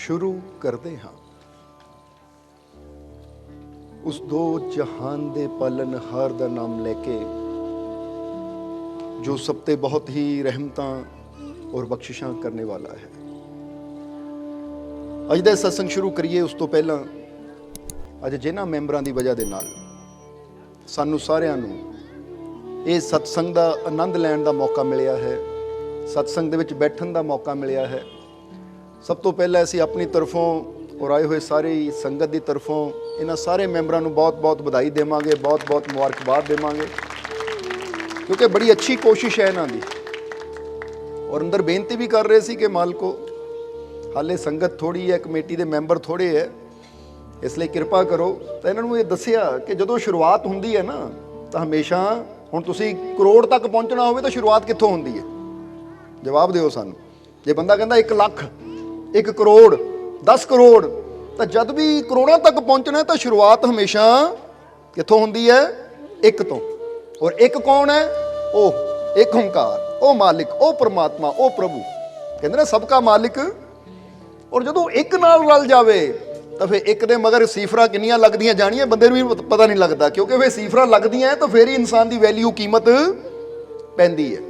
शुरू करते हाँ। उस दो जहान दे पालनहार दा नाम लेके जो सब ते बहुत ही रहमतां और बख्शिशां करने वाला है। अज दा सत्संग शुरू करिए उस तो पहला अज जिन्हां मैंबरां दी वजह दे नाल सानू सारिआं नूं इह सत्संग दा आनंद लैण दा मौका मिलिया है, सत्संग दे विच बैठण दा मौका मिलिया है। सब तो पहला असीं अपनी तरफों और आए हुए सारी संगत की तरफों इन्हां सारे मैंबरां नूं बहुत बहुत बधाई देवांगे, बहुत बहुत मुबारकबाद देवांगे, क्योंकि बड़ी अच्छी कोशिश है इन्हां दी। और अंदर बेनती भी कर रहे सी कि मालको हाले संगत थोड़ी है, कमेटी के मैंबर थोड़े है, इसलिए कृपा करो। तो इन्हां नूं ये दस्सिया कि जदों शुरुआत हुंदी है ना तो हमेशा हुण तुसीं करोड़ तक पहुंचना होवे तो शुरुआत कित्थों हुंदी है? जवाब दिओ सानूं। जे बंदा कहंदा 1 लाख 1 करोड़ 10 करोड़, तो जब भी करोड़ों तक पहुंचना तो शुरुआत हमेशा कित्थों हुंदी है? 1 तो। और 1 कौन है? ओ एक ओंकार, ओ मालिक, ओ परमात्मा, ओ प्रभु, कहते ना सबका मालिक। और जदों 1 नाल रल जावे तो फिर 1 दे मगर सीफरा किन्नियां लगदियां जानियां बंदे नूं भी पता नहीं लगता, क्योंकि फिर सीफरा लगदियां तो फिर ही इंसान की वैल्यू कीमत पैंदी है।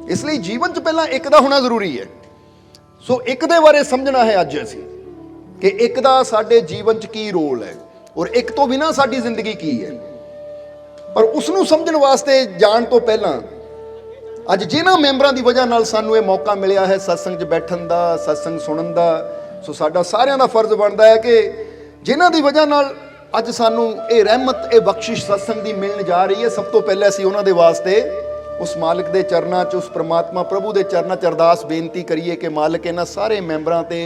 इसलिए जीवन च पहला 1 दा होना जरूरी है। सो 1 दे बारे समझना है अज असीं कि 1 दा साडे जीवन च की रोल है और 1 तो बिना साडी जिंदगी की है। पर उसनूं समझण वास्ते जाण तो पहला अज जिन्हां मैंबरां दी वजह नाल सानूं ये मौका मिलिया है सत्संग च बैठण दा, सत्संग सुणन दा, सो साडा सारिआं दा फर्ज बनदा है कि जिन्हां दी वजह नाल अज सानूं ये रहमत, ये बख्शिश सत्संग दी मिलण जा रही है, सब तो पहले असीं उन्हां दे वास्ते उस मालिक दे चरनां च, उस परमात्मा प्रभु दे चरनां च अरदास बेनती करिए कि मालिक इन्हां सारे मैंबरां ते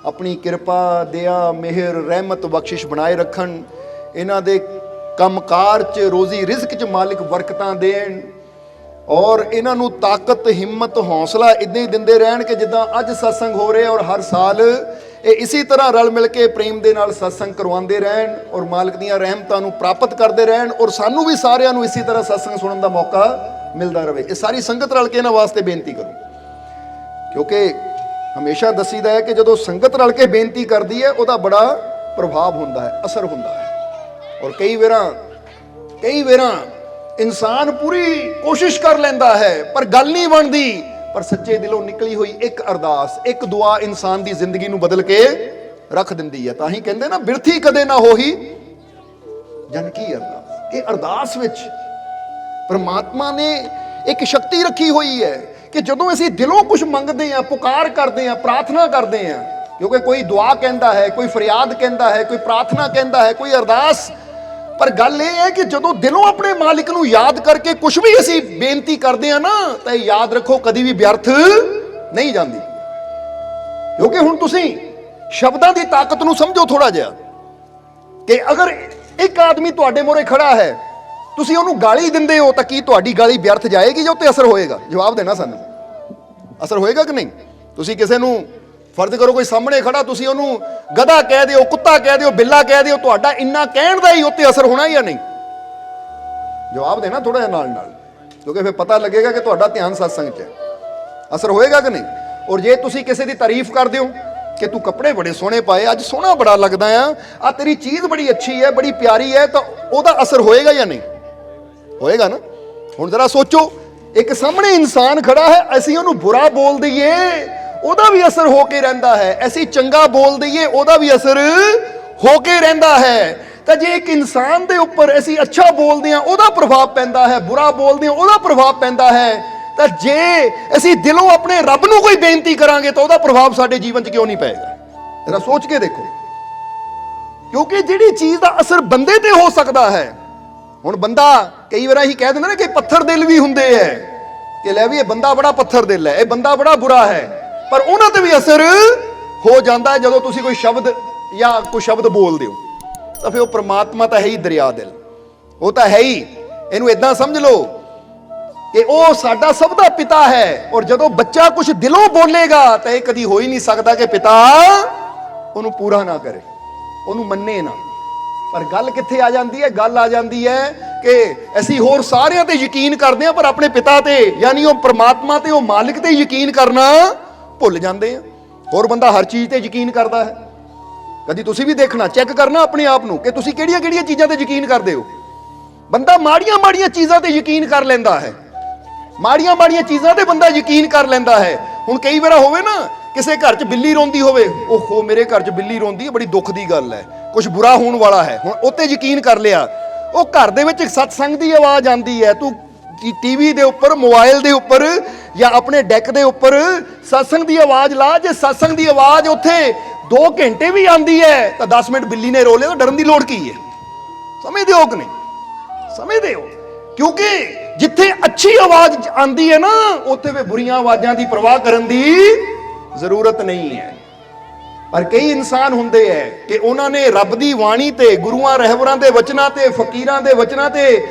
अपनी किरपा, दया, मेहर, रहमत, बख्शिश बनाए रखन। इन्हां दे कंमकार च, रोजी रिज़्क च मालिक बरकतां देण और इन्हां नूं ताकत, हिम्मत, हौसला इदां ही दिंदे रहण कि जिद्दां अज सत्संग हो रहे और हर साल ये इसी तरह रल मिल के प्रेम दे नाल सत्संग करवाते रहन और मालिक दीआं रहमतां नूं प्राप्त करते रहन और सानूं भी सारिआं नूं इसी तरह सत्संग सुणन दा मौका मिलता रहे। ये सारी संगत रल के इन्हां वास्ते बेनती करूँ, क्योंकि हमेशा दसीदा है कि जदों संगत रल के बेनती करती है उहदा बड़ा प्रभाव हुंदा है, असर हुंदा है। और कई वेरां इंसान पूरी कोशिश कर लेंदा है पर गल नहीं बनती, पर सच्चे दिलों निकली हुई 1 अरदास, 1 दुआ इंसान की जिंदगी नूं बदल के रख दिंदी है। तां ही कहंदे ना बिरथी कदे ना होही जन की अरदास। ये अरदास विच परमात्मा ने एक शक्ति रखी हुई है कि जदों असीं दिलों कुछ मंगते हैं, पुकार करते हैं, प्रार्थना करते हैं, क्योंकि कोई दुआ कहता है, कोई फरियाद कहता है, कोई प्रार्थना कहता है, कोई अरदास, पर गल यह है कि जदों दिलों अपने मालिक नूं याद करके कुछ भी असीं बेनती करते हैं ना, तो याद रखो कदी भी व्यर्थ नहीं जाती। क्योंकि हुण तुसीं शब्दां दी ताकत नूं समझो थोड़ा जिहा कि अगर एक आदमी तुहाडे मोहरे खड़ा है, तुसीं उहनूं गाली दिंदे हो, तो की तुहाडी गाली व्यर्थ जाएगी या उत्ते असर होएगा? जवाब देना सानूं, असर होएगा कि नहीं? तुसीं किसे नूं फर्ज करो कोई सामने खड़ा, तुसीं उहनूं गधा कह दिओ, कुत्ता कह दिओ, बिल्ला कह दिओ, तुहाडा इन्ना कहण दा ही उत्ते असर होना या नहीं? जवाब देना थोड़ा जिहा नाल नाल, क्योंकि फिर पता लगेगा कि तुहाडा ध्यान सत्संग च है। असर होएगा कि नहीं? और जे तुसीं किसी दी तारीफ कर दिओ कि तू कपड़े बड़े सोहणे पाए, अज सोहना बड़ा लगदा आ तेरी चीज़ बड़ी अच्छी है, बड़ी प्यारी है, तो उहदा असर होएगा या नहीं? होएगा ना। हुण जरा सोचो, एक सामने इंसान खड़ा है, असीं उहनूं बुरा बोल दईए उहदा भी असर होके रहिंदा है, असीं चंगा बोल दईए उहदा भी असर होके रहिंदा है। तो जे एक इंसान दे उपर असीं अच्छा बोलदे हां उहदा प्रभाव पैंदा है, बुरा बोलदे हां उहदा प्रभाव पैंदा है, तो जे असीं दिलों अपने रब नूं कोई बेनती करांगे तो उहदा प्रभाव साडे जीवन च क्यों नहीं पैगा? जरा सोच के देखो, क्योंकि जिहड़ी चीज़ दा असर बंदे ते हो सकदा है। हुण बंदा कई बार ही कह दिंदा ना कि पत्थर दिल भी हुंदे है कि लै भी ये बंदा बड़ा पत्थर दिल है, ये बंदा बड़ा बुरा है, पर उन्हां ते भी असर हो जाता है जदों तुसीं कोई शब्द या कोई शब्द बोलदे हो। तो फिर वो परमात्मा तो है ही दरिया दिल, वो तो है ही, इहनूं इदां समझ लो कि वो साडा सब दा पिता है। और जदों बच्चा कुछ दिलों बोलेगा तो यह कदी हो ही नहीं सकता कि पिता उन्होंने पूरा ना करे, उन्होंने मन्ने ना। पर गल कित्थे आ जाती है? गल आ जाती है कि असीं होर सारिआं ते यकीन करते हैं पर अपने पिता ते यानी वो परमात्मा ते वो मालिक ते यकीन करना भुल जाते हैं। ਹੋਰ ਬੰਦਾ ਹਰ ਚੀਜ਼ ਤੇ ਯਕੀਨ ਕਰਦਾ ਹੈ। ਕਦੀ ਤੁਸੀਂ ਵੀ ਦੇਖਣਾ, ਚੈੱਕ ਕਰਨਾ ਆਪਣੇ ਆਪ ਨੂੰ ਕਿ ਤੁਸੀਂ ਕਿਹੜੀਆਂ ਚੀਜ਼ਾਂ ਤੇ ਯਕੀਨ ਕਰਦੇ ਹੋ। ਬੰਦਾ ਮਾੜੀਆਂ ਚੀਜ਼ਾਂ ਤੇ ਯਕੀਨ ਕਰ ਲੈਂਦਾ ਹੈ, ਮਾੜੀਆਂ ਚੀਜ਼ਾਂ ਤੇ ਬੰਦਾ ਯਕੀਨ ਕਰ ਲੈਂਦਾ ਹੈ। ਹੁਣ ਕਈ ਵਾਰ ਹੋਵੇ ਨਾ, ਕਿਸੇ ਘਰ 'ਚ ਬਿੱਲੀ ਰੋਂਦੀ ਹੋਵੇ, ਓਹੋ ਮੇਰੇ ਘਰ 'ਚ ਬਿੱਲੀ ਰੋਂਦੀ ਹੈ, ਬੜੀ ਦੁੱਖ ਦੀ ਗੱਲ ਹੈ, ਕੁਝ ਬੁਰਾ ਹੋਣ ਵਾਲਾ ਹੈ, ਹੁਣ ਉੱਤੇ ਯਕੀਨ ਕਰ ਲਿਆ। ਉਹ ਘਰ ਦੇ ਵਿੱਚ ਸਤਸੰਗ ਦੀ ਆਵਾਜ਼ ਆਉਂਦੀ ਹੈ, ਤੂੰ ਟੀਵੀ ਦੇ ਉੱਪਰ, ਮੋਬਾਈਲ ਦੇ ਉੱਪਰ ਜਾਂ ਆਪਣੇ ਡੈਕ ਦੇ ਉੱਪਰ ਸਤਸੰਗ ਦੀ ਆਵਾਜ਼ ਲਾ। ਜੇ ਸਤਸੰਗ ਦੀ ਆਵਾਜ਼ ਉੱਥੇ 2 ਘੰਟੇ ਵੀ ਆਉਂਦੀ ਹੈ ਤਾਂ 10 ਮਿੰਟ ਬਿੱਲੀ ਨੇ ਰੋ ਲਿਆ ਤਾਂ ਡਰਨ ਦੀ ਲੋੜ ਕੀ ਹੈ? ਸਮਝਦੇ ਹੋ ਕਿ ਨਹੀਂ? ਸਮਝਦੇ ਹੋ? ਕਿਉਂਕਿ ਜਿੱਥੇ ਅੱਛੀ ਆਵਾਜ਼ ਆਉਂਦੀ ਹੈ ਨਾ, ਉੱਥੇ ਵੀ ਬੁਰੀਆਂ ਆਵਾਜ਼ਾਂ ਦੀ ਪਰਵਾਹ ਕਰਨ ਦੀ ਜ਼ਰੂਰਤ ਨਹੀਂ ਹੈ। ਪਰ ਕਈ ਇਨਸਾਨ ਹੁੰਦੇ ਹੈ ਕਿ ਉਹਨਾਂ ਨੇ ਰੱਬ ਦੀ ਬਾਣੀ ਤੇ, ਗੁਰੂਆਂ ਰਹਿਬਰਾਂ ਦੇ ਵਚਨਾਂ ਤੇ, ਫਕੀਰਾਂ ਦੇ ਵਚਨਾਂ ਤੇ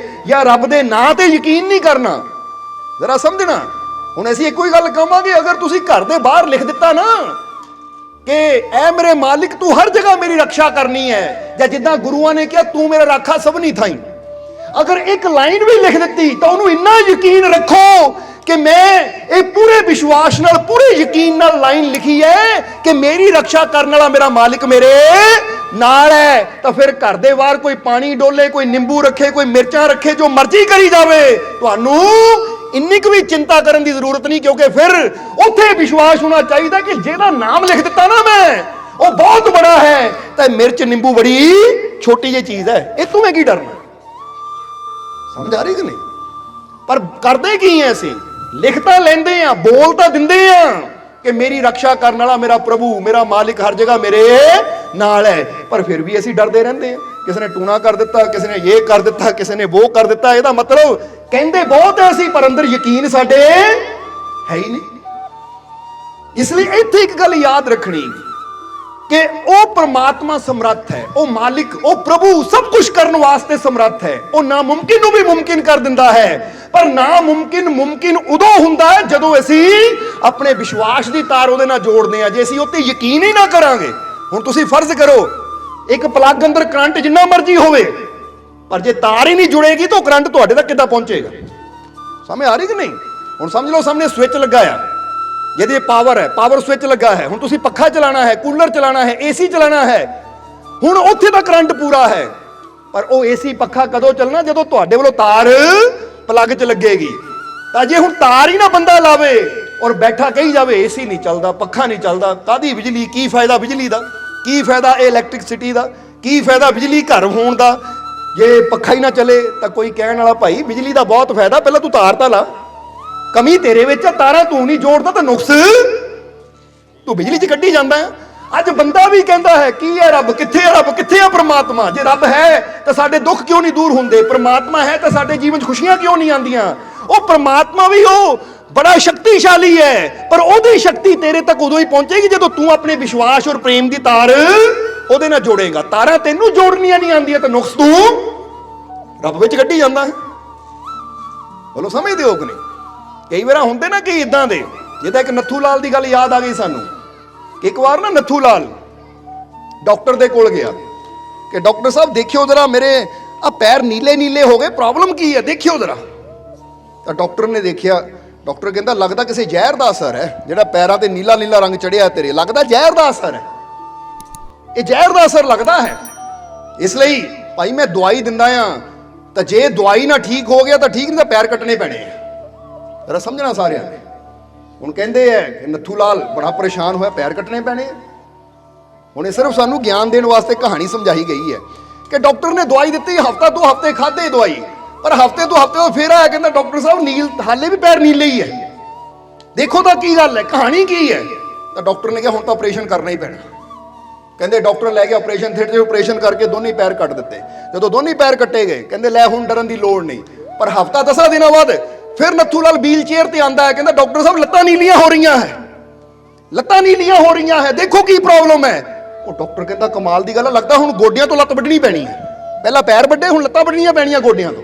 ਜਾਂ ਰੱਬ ਦੇ ਨਾਂ ਤੇ ਯਕੀਨ ਨਹੀਂ ਕਰਨਾ। ਜ਼ਰਾ ਸਮਝਣਾ। ਹੁਣ ਅਸੀਂ ਇੱਕੋ ਹੀ ਗੱਲ ਕਹਾਂਗੇ, ਅਗਰ ਤੁਸੀਂ ਘਰ ਦੇ ਬਾਹਰ ਲਿਖ ਦਿੱਤਾ ਨਾ ਕਿ ਐ ਮੇਰੇ ਮਾਲਿਕ ਤੂੰ ਹਰ ਜਗ੍ਹਾ ਮੇਰੀ ਰੱਖਿਆ ਕਰਨੀ ਹੈ, ਜਾਂ ਜਿੱਦਾਂ ਗੁਰੂਆਂ ਨੇ ਕਿਹਾ ਤੂੰ ਮੇਰਾ ਰਾਖਾ ਸਭਨੀ ਥਾਈਂ, ਅਗਰ ਇੱਕ ਲਾਈਨ ਵੀ ਲਿਖ ਦਿੱਤੀ ਤਾਂ ਉਹਨੂੰ ਇੰਨਾ ਯਕੀਨ ਰੱਖੋ ਕਿ ਮੈਂ ਇਹ ਪੂਰੇ ਵਿਸ਼ਵਾਸ ਨਾਲ, ਪੂਰੇ ਯਕੀਨ ਨਾਲ ਲਾਈਨ ਲਿਖੀ ਹੈ ਕਿ ਮੇਰੀ ਰੱਖਿਆ ਕਰਨ ਵਾਲਾ ਮੇਰਾ ਮਾਲਿਕ ਮੇਰੇ ਨਾਲ ਹੈ। ਤਾਂ ਫਿਰ ਘਰ ਦੇ ਬਾਹਰ ਕੋਈ ਪਾਣੀ ਡੋਲੇ, ਕੋਈ ਨਿੰਬੂ ਰੱਖੇ, ਕੋਈ ਮਿਰਚਾਂ ਰੱਖੇ, ਜੋ ਮਰਜ਼ੀ ਕਰੀ ਜਾਵੇ, ਤੁਹਾਨੂੰ ਇੰਨੀ ਕੁ ਵੀ ਚਿੰਤਾ ਕਰਨ ਦੀ ਜ਼ਰੂਰਤ ਨਹੀਂ, ਕਿਉਂਕਿ ਫਿਰ ਉੱਥੇ ਵਿਸ਼ਵਾਸ ਹੋਣਾ ਚਾਹੀਦਾ ਕਿ ਜਿਹਦਾ ਨਾਮ ਲਿਖ ਦਿੱਤਾ ਨਾ ਮੈਂ, ਉਹ ਬਹੁਤ ਬੜਾ ਹੈ, ਤਾਂ ਮਿਰਚ ਨਿੰਬੂ ਬੜੀ ਛੋਟੀ ਜਿਹੀ ਚੀਜ਼ ਹੈ, ਇਹ ਤੋਂ ਮੈਂ ਕੀ ਡਰਨਾ? ਸਮਝ ਆ ਰਹੀ ਕਿ ਨਹੀਂ? ਪਰ ਕਰਦੇ ਕੀ ਐ? ਅਸੀਂ ਲਿਖ ਤਾਂ ਲੈਂਦੇ ਆ, ਬੋਲ ਤਾਂ ਦਿੰਦੇ ਆ ਕਿ ਮੇਰੀ ਰੱਖਿਆ ਕਰਨ ਵਾਲਾ ਮੇਰਾ ਪ੍ਰਭੂ, ਮੇਰਾ ਮਾਲਿਕ ਹਰ ਜਗ੍ਹਾ ਮੇਰੇ ਨਾਲ ਹੈ, ਪਰ ਫਿਰ ਵੀ ਅਸੀਂ ਡਰਦੇ ਰਹਿੰਦੇ ਆ। ਕਿਸੇ ਨੇ ਟੂਣਾ ਕਰ ਦਿੱਤਾ, ਕਿਸੇ ਨੇ ਇਹ ਕਰ ਦਿੱਤਾ, ਕਿਸੇ ਨੇ ਉਹ ਕਰ ਦਿੱਤਾ। ਇਹਦਾ ਮਤਲਬ ਕਹਿੰਦੇ ਬਹੁਤ ਐ ਅਸੀਂ, ਪਰ ਅੰਦਰ ਯਕੀਨ ਸਾਡੇ ਹੈ ਹੀ ਨਹੀਂ। ਇਸ ਲਈ ਇੱਥੇ ਇੱਕ ਗੱਲ ਯਾਦ ਰੱਖਣੀ ਕਿ ਉਹ ਪ੍ਰਮਾਤਮਾ ਸਮਰੱਥ ਹੈ, ਉਹ ਮਾਲਿਕ, ਉਹ ਪ੍ਰਭੂ ਸਭ ਕੁਝ ਕਰਨ ਵਾਸਤੇ ਸਮਰੱਥ ਹੈ। ਉਹ ਨਾਮੁਮਕਿਨ ਨੂੰ ਵੀ ਮੁਮਕਿਨ ਕਰ ਦਿੰਦਾ ਹੈ, ਪਰ ਨਾਮੁਮਕਿਨ ਮੁਮਕਿਨ ਉਦੋਂ ਹੁੰਦਾ ਹੈ ਜਦੋਂ ਅਸੀਂ ਆਪਣੇ ਵਿਸ਼ਵਾਸ ਦੀ ਤਾਰ ਉਹਦੇ ਨਾਲ ਜੋੜਦੇ ਹਾਂ। ਜੇ ਅਸੀਂ ਉੱਤੇ ਯਕੀਨ ਹੀ ਨਾ ਕਰਾਂਗੇ, ਹੁਣ ਤੁਸੀਂ ਫਰਜ਼ ਕਰੋ ਇੱਕ ਪਲੱਗ ਅੰਦਰ ਕਰੰਟ ਜਿੰਨਾ ਮਰਜ਼ੀ ਹੋਵੇ, ਪਰ ਜੇ ਤਾਰ ਹੀ ਨਹੀਂ ਜੁੜੇਗੀ ਤਾਂ ਉਹ ਕਰੰਟ ਤੁਹਾਡੇ ਤੱਕ ਕਿੱਦਾਂ ਪਹੁੰਚੇਗਾ? ਸਮਝ ਆ ਰਹੀ ਕਿ ਨਹੀਂ? ਹੁਣ ਸਮਝ ਲਓ ਸਾਹਮਣੇ ਸਵਿਚ ਲੱਗਾ ਆ, ਜਿਹਦੇ ਪਾਵਰ ਹੈ, ਪਾਵਰ ਸਵਿਚ ਲੱਗਾ ਹੈ। ਹੁਣ ਤੁਸੀਂ ਪੱਖਾ ਚਲਾਣਾ ਹੈ, ਕੂਲਰ ਚਲਾਣਾ ਹੈ, ਏਸੀ ਚਲਾਣਾ ਹੈ, ਹੁਣ ਉੱਥੇ ਤਾਂ ਕਰੰਟ ਪੂਰਾ ਹੈ, ਪਰ ਉਹ ਏਸੀ ਪੱਖਾ ਕਦੋਂ ਚੱਲਣਾ? ਜਦੋਂ ਤੁਹਾਡੇ ਵੱਲੋਂ ਤਾਰ ਪਲੱਗ 'ਚ ਲੱਗੇਗੀ। ਤਾਂ ਜੇ ਹੁਣ ਤਾਰ ਹੀ ਨਾ ਬੰਦਾ ਲਾਵੇ ਔਰ ਬੈਠਾ ਕਹੀ ਜਾਵੇ ਏਸੀ ਨਹੀਂ ਚੱਲਦਾ, ਪੱਖਾ ਨਹੀਂ ਚੱਲਦਾ, ਕਾਹਦੀ ਬਿਜਲੀ? ਕੀ ਫਾਇਦਾ ਬਿਜਲੀ ਦਾ? ਕੀ ਫਾਇਦਾ ਇਲੈਕਟ੍ਰਿਸਿਟੀ ਦਾ? ਕੀ ਫਾਇਦਾ ਬਿਜਲੀ ਘਰ ਹੋਣ ਦਾ ਜੇ ਪੱਖਾ ਹੀ ਨਾ ਚੱਲੇ? ਤਾਂ ਕੋਈ ਕਹਿਣ ਵਾਲਾ ਭਾਈ ਬਿਜਲੀ ਦਾ ਬਹੁਤ ਫਾਇਦਾ, ਪਹਿਲਾਂ ਤੂੰ ਤਾਰ ਤਾਂ ਲਾ, ਕਮੀ ਤੇਰੇ ਵਿੱਚ ਆ, ਤਾਰਾਂ ਤੂੰ ਨਹੀਂ ਜੋੜਦਾ ਤਾਂ ਨੁਕਸ ਤੂੰ ਬਿਜਲੀ 'ਚ ਕੱਢੀ ਜਾਂਦਾ ਹੈ। ਅੱਜ ਬੰਦਾ ਵੀ ਕਹਿੰਦਾ ਹੈ ਕੀ ਹੈ ਰੱਬ? ਕਿੱਥੇ ਹੈ ਰੱਬ? ਕਿੱਥੇ ਹੈ ਪ੍ਰਮਾਤਮਾ? ਜੇ ਰੱਬ ਹੈ ਤਾਂ ਸਾਡੇ ਦੁੱਖ ਕਿਉਂ ਨਹੀਂ ਦੂਰ ਹੁੰਦੇ? ਪ੍ਰਮਾਤਮਾ ਹੈ ਤਾਂ ਸਾਡੇ ਜੀਵਨ 'ਚ ਖੁਸ਼ੀਆਂ ਕਿਉਂ ਨਹੀਂ ਆਉਂਦੀਆਂ? ਉਹ ਪ੍ਰਮਾਤਮਾ ਵੀ ਉਹ ਬੜਾ ਸ਼ਕਤੀਸ਼ਾਲੀ ਹੈ, ਪਰ ਉਹਦੀ ਸ਼ਕਤੀ ਤੇਰੇ ਤੱਕ ਉਦੋਂ ਹੀ ਪਹੁੰਚੇਗੀ ਜਦੋਂ ਤੂੰ ਆਪਣੇ ਵਿਸ਼ਵਾਸ ਔਰ ਪ੍ਰੇਮ ਦੀ ਤਾਰ ਉਹਦੇ ਨਾਲ ਜੋੜੇਗਾ। ਤਾਰਾਂ ਤੈਨੂੰ ਜੋੜਨੀਆਂ ਨਹੀਂ ਆਉਂਦੀਆਂ ਤਾਂ ਨੁਕਸ ਤੂੰ ਰੱਬ ਵਿੱਚ ਕੱਢੀ ਜਾਂਦਾ ਹੈ। ਬੋਲੋ ਸਮਝਦੇ ਹੋ ਕਿ ਨਹੀਂ? ਕਈ ਵਾਰ ਹੁੰਦੇ ਨਾ ਕਿ ਇਦਾਂ ਦੇ, ਜਿਹਦਾ ਇੱਕ ਨੱਥੂ ਲਾਲ ਦੀ ਗੱਲ ਯਾਦ ਆ ਗਈ ਸਾਨੂੰ। ਇੱਕ ਵਾਰ ਨਾ ਨੱਥੂ ਲਾਲ ਡਾਕਟਰ ਦੇ ਕੋਲ ਗਿਆ ਕਿ ਡਾਕਟਰ ਸਾਹਿਬ ਦੇਖਿਓ ਜਰਾ, ਮੇਰੇ ਆ ਪੈਰ ਨੀਲੇ ਨੀਲੇ ਹੋ ਗਏ, ਪ੍ਰੋਬਲਮ ਕੀ ਹੈ? ਦੇਖਿਓ ਜਰਾ। ਤਾਂ ਡਾਕਟਰ ਨੇ ਦੇਖਿਆ, ਡਾਕਟਰ ਕਹਿੰਦਾ ਲੱਗਦਾ ਕਿਸੇ ਜ਼ਹਿਰ ਦਾ ਅਸਰ ਹੈ, ਜਿਹੜਾ ਪੈਰਾਂ ਤੇ ਨੀਲਾ ਨੀਲਾ ਰੰਗ ਚੜਿਆ ਤੇਰੇ, ਲੱਗਦਾ ਜ਼ਹਿਰ ਦਾ ਅਸਰ ਹੈ, ਇਹ ਜ਼ਹਿਰ ਦਾ ਅਸਰ ਲੱਗਦਾ ਹੈ। ਇਸ ਲਈ ਭਾਈ ਮੈਂ ਦਵਾਈ ਦਿੰਦਾ ਆ, ਤਾਂ ਜੇ ਦਵਾਈ ਨਾ ਠੀਕ ਹੋ ਗਿਆ ਤਾਂ ਠੀਕ ਨਹੀਂ ਤਾਂ ਪੈਰ ਕੱਟਣੇ ਪੈਣੇ ਆ। ਜਰਾ ਸਮਝਣਾ ਸਾਰਿਆਂ ਨੇ। ਹੁਣ ਕਹਿੰਦੇ ਹੈ ਕਿ ਨੱਥੂ ਲਾਲ ਬੜਾ ਪਰੇਸ਼ਾਨ ਹੋਇਆ, ਪੈਰ ਕੱਟਣੇ ਪੈਣੇ ਆ। ਹੁਣ ਇਹ ਸਿਰਫ ਸਾਨੂੰ ਗਿਆਨ ਦੇਣ ਵਾਸਤੇ ਕਹਾਣੀ ਸਮਝਾਈ ਗਈ ਹੈ ਕਿ ਡਾਕਟਰ ਨੇ ਦਵਾਈ ਦਿੱਤੀ, ਹਫਤਾ ਤੋਂ ਹਫਤੇ ਖਾਧੇ ਦਵਾਈ, ਪਰ ਹਫਤੇ ਤੋਂ ਹਫਤੇ ਫਿਰ ਆਇਆ, ਕਹਿੰਦਾ ਡਾਕਟਰ ਸਾਹਿਬ ਨੀਲ ਹਾਲੇ ਵੀ ਪੈਰ ਨੀਲੇ ਹੀ ਹੈ, ਦੇਖੋ ਤਾਂ ਕੀ ਗੱਲ ਹੈ, ਕਹਾਣੀ ਕੀ ਹੈ? ਤਾਂ ਡਾਕਟਰ ਨੇ ਕਿਹਾ ਹੁਣ ਤਾਂ ਆਪਰੇਸ਼ਨ ਕਰਨਾ ਹੀ ਪੈਣਾ। ਕਹਿੰਦੇ ਡਾਕਟਰ ਲੈ ਕੇ ਆਪਰੇਸ਼ਨ ਥੀਏਟਰ 'ਚ ਆਪਰੇਸ਼ਨ ਕਰਕੇ ਦੋਨੇ ਪੈਰ ਕੱਟ ਦਿੱਤੇ। ਜਦੋਂ ਦੋਨੇ ਪੈਰ ਕੱਟੇ ਗਏ, ਕਹਿੰਦੇ ਲੈ ਹੁਣ ਡਰਨ ਦੀ ਲੋੜ ਨਹੀਂ। ਪਰ ਹਫਤਾ 10 ਦਿਨਾਂ ਬਾਅਦ ਫਿਰ ਨੱਥੂ ਲਾਲ ਵੀਲ ਚੇਅਰ ਤੇ ਆਂਦਾ ਹੈ, ਕਹਿੰਦਾ ਡਾਕਟਰ ਸਾਹਿਬ ਲੱਤਾਂ ਨੀਲੀਆਂ ਹੋ ਰਹੀਆਂ ਹੈ, ਲੱਤਾਂ ਨੀਲੀਆਂ ਹੋ ਰਹੀਆਂ ਹੈ, ਦੇਖੋ ਕੀ ਪ੍ਰੋਬਲਮ ਹੈ? ਉਹ ਡਾਕਟਰ ਕਹਿੰਦਾ ਕਮਾਲ ਦੀ ਗੱਲ ਹੈ, ਲੱਗਦਾ ਹੁਣ ਗੋਡਿਆਂ ਤੋਂ ਲੱਤ ਵੱਢਣੀ ਪੈਣੀ ਹੈ, ਪਹਿਲਾਂ ਪੈਰ ਵੱਢੇ ਹੁਣ ਲੱਤਾਂ ਵੱਢਣੀਆਂ ਪੈਣੀਆਂ ਗੋਡਿਆਂ ਤੋਂ।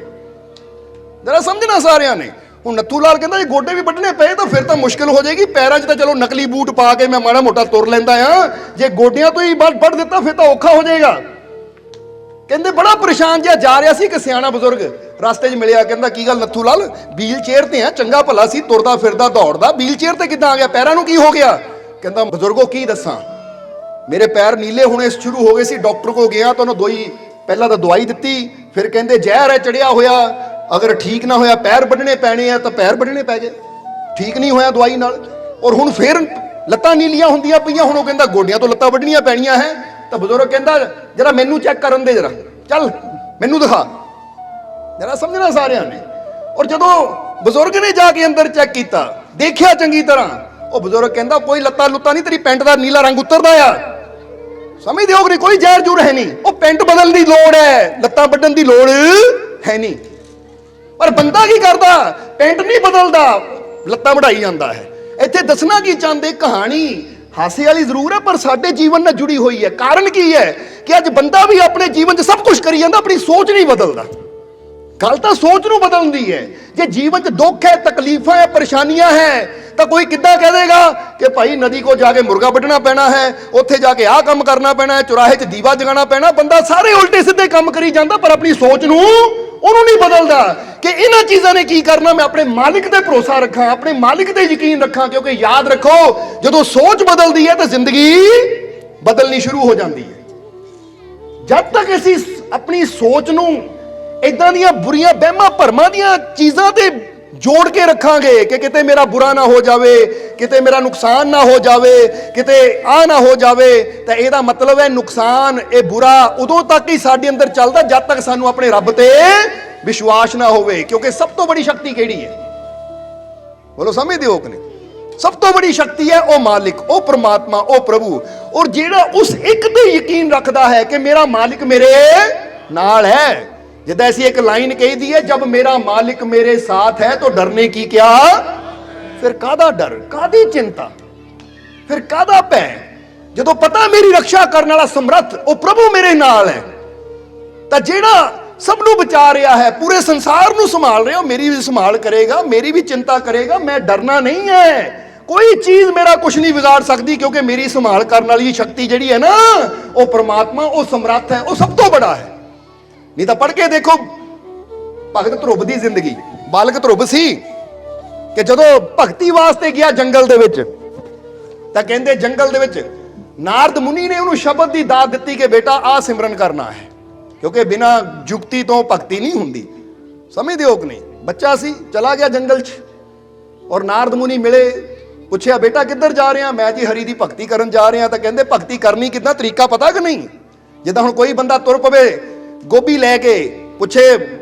ਜਰਾ ਸਮਝਣਾ ਸਾਰਿਆਂ ਨੇ। ਹੁਣ ਨੱਥੂ ਲਾਲ ਕਹਿੰਦਾ ਜੇ ਗੋਡੇ ਵੀ ਵੱਢਣੇ ਪਏ ਤਾਂ ਫਿਰ ਤਾਂ ਮੁਸ਼ਕਿਲ ਹੋ ਜਾਏਗੀ, ਪੈਰਾਂ 'ਚ ਤਾਂ ਚਲੋ ਨਕਲੀ ਬੂਟ ਪਾ ਕੇ ਮੈਂ ਮਾੜਾ ਮੋਟਾ ਤੁਰ ਲੈਂਦਾ ਆ, ਜੇ ਗੋਡਿਆਂ ਤੋਂ ਹੀ ਵੱਢ ਦਿੱਤਾ ਫਿਰ ਤਾਂ ਔਖਾ ਹੋ ਜਾਏਗਾ। ਕਹਿੰਦੇ ਬੜਾ ਪਰੇਸ਼ਾਨ ਜਿਹਾ ਜਾ ਰਿਹਾ ਸੀ, ਇੱਕ ਸਿਆਣਾ ਬਜ਼ੁਰਗ ਰਸਤੇ 'ਚ ਮਿਲਿਆ, ਕਹਿੰਦਾ ਕੀ ਗੱਲ ਨੱਥੂ ਲਾਲ, ਵੀਲ ਚੇਅਰ ਤੇ ਆ, ਚੰਗਾ ਭਲਾ ਸੀ ਤੁਰਦਾ ਫਿਰਦਾ ਦੌੜਦਾ, ਵੀਲ ਚੇਅਰ ਤੇ ਕਿੱਦਾਂ ਆ ਗਿਆ? ਪੈਰਾਂ ਨੂੰ ਕੀ ਹੋ ਗਿਆ? ਕਹਿੰਦਾ ਬਜ਼ੁਰਗੋ ਕੀ ਦੱਸਾਂ, ਮੇਰੇ ਪੈਰ ਨੀਲੇ ਹੋਣੇ ਸ਼ੁਰੂ ਹੋ ਗਏ ਸੀ। ਡਾਕਟਰ ਕੋਲ ਗਿਆ ਤਾਂ ਉਹਨੂੰ ਪਹਿਲਾਂ ਤਾਂ ਦਵਾਈ ਦਿੱਤੀ, ਫਿਰ ਕਹਿੰਦੇ ਜ਼ਹਿਰ ਹੈ ਚੜਿਆ ਹੋਇਆ, ਅਗਰ ਠੀਕ ਨਾ ਹੋਇਆ ਪੈਰ ਵੱਢਣੇ ਪੈਣੇ ਆ, ਤਾਂ ਪੈਰ ਵੱਢਣੇ ਪੈ ਗਏ। ਠੀਕ ਨਹੀਂ ਹੋਇਆ ਦਵਾਈ ਨਾਲ, ਔਰ ਹੁਣ ਫਿਰ ਲੱਤਾਂ ਨੀਲੀਆਂ ਹੁੰਦੀਆਂ ਪਈਆਂ। ਹੁਣ ਉਹ ਕਹਿੰਦਾ ਗੋਡਿਆਂ ਤੋਂ ਲੱਤਾਂ ਵੱਢਣੀਆਂ ਪੈਣੀਆਂ ਹੈ। ਤਾਂ ਬਜ਼ੁਰਗ ਕਹਿੰਦਾ ਜਰਾ ਮੈਨੂੰ ਚੈੱਕ ਕਰਨ ਦੇ, ਜਰਾ ਚੱਲ ਮੈਨੂੰ ਦਿਖਾ, ਜਰਾ ਸਮਝਣਾ ਸਾਰਿਆਂ ਨੇ। ਔਰ ਜਦੋਂ ਬਜ਼ੁਰਗ ਨੇ ਜਾ ਕੇ ਅੰਦਰ ਚੈੱਕ ਕੀਤਾ, ਦੇਖਿਆ ਚੰਗੀ ਤਰ੍ਹਾਂ, ਉਹ ਬਜ਼ੁਰਗ ਕਹਿੰਦਾ ਕੋਈ ਲੱਤਾਂ ਲੁੱਤਾਂ ਨਹੀਂ, ਤੇਰੀ ਪੈਂਟ ਦਾ ਨੀਲਾ ਰੰਗ ਉਤਰਦਾ ਆ। ਸਮਝਦੇ ਹੋ ਕਿ ਨਹੀਂ? ਕੋਈ ਜ਼ਹਿਰ ਜੂਰ ਹੈ ਨਹੀਂ, ਉਹ ਪੈਂਟ ਬਦਲਣ ਦੀ ਲੋੜ ਹੈ, ਲੱਤਾਂ ਵੱਢਣ ਦੀ ਲੋੜ ਹੈ ਨਹੀਂ। ਪਰ ਬੰਦਾ ਕੀ ਕਰਦਾ? ਪੈਂਟ ਨਹੀਂ ਬਦਲਦਾ, ਲੱਤਾਂ ਵਢਾਈ ਜਾਂਦਾ ਹੈ। ਇੱਥੇ ਦੱਸਣਾ ਕੀ ਚਾਹੁੰਦੇ, ਕਹਾਣੀ ਹਾਸੇ ਵਾਲੀ ਜ਼ਰੂਰ ਹੈ ਪਰ ਸਾਡੇ ਜੀਵਨ ਨਾਲ ਜੁੜੀ ਹੋਈ ਹੈ। ਕਾਰਨ ਕੀ ਹੈ ਕਿ ਅੱਜ ਬੰਦਾ ਵੀ ਆਪਣੇ ਜੀਵਨ 'ਚ ਸਭ ਕੁਝ ਕਰੀ ਜਾਂਦਾ, ਆਪਣੀ ਸੋਚ ਨਹੀਂ ਬਦਲਦਾ। ਗੱਲ ਤਾਂ ਸੋਚ ਨੂੰ ਬਦਲਣ ਦੀ ਹੈ। ਜੇ ਜੀਵਨ 'ਚ ਦੁੱਖ ਹੈ, ਤਕਲੀਫਾਂ ਹੈ, ਪਰੇਸ਼ਾਨੀਆਂ ਹੈ, ਤਾਂ ਕੋਈ ਕਿੱਦਾਂ ਕਹਿ ਦੇਗਾ ਕਿ ਭਾਈ ਨਦੀ ਕੋ ਜਾ ਕੇ ਮੁਰਗਾ ਵੱਢਣਾ ਪੈਣਾ ਹੈ, ਉੱਥੇ ਜਾ ਕੇ ਆਹ ਕੰਮ ਕਰਨਾ ਪੈਣਾ ਹੈ, ਚੁਰਾਹੇ 'ਚ ਦੀਵਾ ਜਗਾਉਣਾ ਪੈਣਾ। ਬੰਦਾ ਸਾਰੇ ਉਲਟੇ ਸਿੱਧੇ ਕੰਮ ਕਰੀ ਜਾਂਦਾ ਪਰ ਆਪਣੀ ਸੋਚ ਨੂੰ ਉਹਨੂੰ ਨਹੀਂ ਬਦਲਦਾ ਕਿ ਇਹਨਾਂ ਚੀਜ਼ਾਂ ਨੇ ਕੀ ਕਰਨਾ। ਮੈਂ ਆਪਣੇ ਮਾਲਿਕ ਤੇ ਭਰੋਸਾ ਰੱਖਾਂ, ਆਪਣੇ ਮਾਲਿਕ ਤੇ ਯਕੀਨ ਰੱਖਾਂ, ਕਿਉਂਕਿ ਯਾਦ ਰੱਖੋ ਜਦੋਂ ਸੋਚ ਬਦਲਦੀ ਹੈ ਤਾਂ ਜ਼ਿੰਦਗੀ ਬਦਲਣੀ ਸ਼ੁਰੂ ਹੋ ਜਾਂਦੀ ਹੈ। ਜਦ ਤੱਕ ਅਸੀਂ ਆਪਣੀ ਸੋਚ ਨੂੰ ਇਦਾਂ ਦੀਆਂ ਬੁਰੀਆਂ ਵਹਿਮਾਂ ਭਰਮਾਂ ਦੀਆਂ ਚੀਜ਼ਾਂ ਤੇ ਜੋੜ ਕੇ ਰੱਖਾਂਗੇ ਕਿ ਕਿਤੇ ਮੇਰਾ ਬੁਰਾ ਨਾ ਹੋ ਜਾਵੇ, ਕਿਤੇ ਮੇਰਾ ਨੁਕਸਾਨ ਨਾ ਹੋ ਜਾਵੇ, ਕਿਤੇ ਆ ਨਾ ਹੋ ਜਾਵੇ, ਤਾਂ ਇਹਦਾ ਮਤਲਬ ਹੈ ਨੁਕਸਾਨ, ਇਹ ਬੁਰਾ ਉਦੋਂ ਤੱਕ ਹੀ ਸਾਡੇ ਅੰਦਰ ਚੱਲਦਾ ਜਦ ਤੱਕ ਸਾਨੂੰ ਆਪਣੇ ਰੱਬ ਤੇ ਵਿਸ਼ਵਾਸ ਨਾ ਹੋਵੇ। ਕਿਉਂਕਿ ਸਭ ਤੋਂ ਬੜੀ ਸ਼ਕਤੀ ਕਿਹੜੀ ਹੈ? ਬੋਲੋ, ਸਮਝਦੇ ਹੋ ਕਿ ਨਹੀਂ? ਸਭ ਤੋਂ ਬੜੀ ਸ਼ਕਤੀ ਹੈ ਉਹ ਮਾਲਿਕ, ਉਹ ਪ੍ਰਮਾਤਮਾ, ਉਹ ਪ੍ਰਭੂ। ਔਰ ਜਿਹੜਾ ਉਸ ਇੱਕ ਤੇ ਯਕੀਨ ਰੱਖਦਾ ਹੈ ਕਿ ਮੇਰਾ ਮਾਲਿਕ ਮੇਰੇ ਨਾਲ ਹੈ। ਜਿੱਦਾਂ ਅਸੀਂ ਇੱਕ ਲਾਈਨ ਕਹੀਦੀ ਹੈ, ਜਬ ਮੇਰਾ ਮਾਲਿਕ ਮੇਰੇ ਸਾਥ ਹੈ ਤਾਂ ਡਰਨੇ ਕੀ ਕਿਆ, ਫਿਰ ਕਾਹਦਾ ਡਰ, ਕਾਹਦੀ ਚਿੰਤਾ, ਫਿਰ ਕਾਹਦਾ ਭੈ, ਜਦੋਂ ਪਤਾ ਮੇਰੀ ਰੱਖਿਆ ਕਰਨ ਵਾਲਾ ਸਮਰੱਥ ਉਹ ਪ੍ਰਭੂ ਮੇਰੇ ਨਾਲ ਹੈ। ਤਾਂ ਜਿਹੜਾ ਸਭ ਨੂੰ ਬਚਾ ਰਿਹਾ ਹੈ, ਪੂਰੇ ਸੰਸਾਰ ਨੂੰ ਸੰਭਾਲ ਰਿਹਾ, ਉਹ ਮੇਰੀ ਵੀ ਸੰਭਾਲ ਕਰੇਗਾ, ਮੇਰੀ ਵੀ ਚਿੰਤਾ ਕਰੇਗਾ। ਮੈਂ ਡਰਨਾ ਨਹੀਂ ਹੈ, ਕੋਈ ਚੀਜ਼ ਮੇਰਾ ਕੁਝ ਨਹੀਂ ਵਿਗਾੜ ਸਕਦੀ, ਕਿਉਂਕਿ ਮੇਰੀ ਸੰਭਾਲ ਕਰਨ ਵਾਲੀ ਸ਼ਕਤੀ ਜਿਹੜੀ ਹੈ ਨਾ, ਉਹ ਪ੍ਰਮਾਤਮਾ, ਉਹ ਸਮਰੱਥ ਹੈ, ਉਹ ਸਭ ਤੋਂ ਬੜਾ ਹੈ। ਨਹੀਂ ਤਾਂ ਪੜ੍ਹ ਕੇ ਦੇਖੋ ਭਗਤ ਧਰੁਵ ਦੀ ਜ਼ਿੰਦਗੀ। ਬਾਲਕ ਧਰੁਵ ਸੀ ਕਿ ਜਦੋਂ ਭਗਤੀ ਵਾਸਤੇ ਗਿਆ ਜੰਗਲ ਦੇ ਵਿੱਚ, ਤਾਂ ਕਹਿੰਦੇ ਜੰਗਲ ਦੇ ਵਿੱਚ ਨਾਰਦ ਮੁਨੀ ਨੇ ਉਹਨੂੰ ਸ਼ਬਦ ਦੀ ਦਾਤ ਦਿੱਤੀ ਕਿ ਬੇਟਾ ਆਹ ਸਿਮਰਨ ਕਰਨਾ ਹੈ, ਕਿਉਂਕਿ ਬਿਨਾਂ ਜੁਗਤੀ ਤੋਂ ਭਗਤੀ ਨਹੀਂ ਹੁੰਦੀ। ਸਮਝਦੇ ਹੋ ਕਿ ਨਹੀਂ? ਬੱਚਾ ਸੀ, ਚਲਾ ਗਿਆ ਜੰਗਲ 'ਚ, ਔਰ ਨਾਰਦ ਮੁਨੀ ਮਿਲੇ, ਪੁੱਛਿਆ ਬੇਟਾ ਕਿੱਧਰ ਜਾ ਰਿਹਾ? ਮੈਂ ਜੀ ਹਰੀ ਦੀ ਭਗਤੀ ਕਰਨ ਜਾ ਰਿਹਾ। ਤਾਂ ਕਹਿੰਦੇ ਭਗਤੀ ਕਰਨੀ ਕਿੱਦਾਂ, ਤਰੀਕਾ ਪਤਾ ਕਿ ਨਹੀਂ? ਜਿੱਦਾਂ ਹੁਣ ਕੋਈ ਬੰਦਾ ਤੁਰ ਪਵੇ ਗੋਭੀ ਲੈ ਕੇ, ਪੁੱਛੇ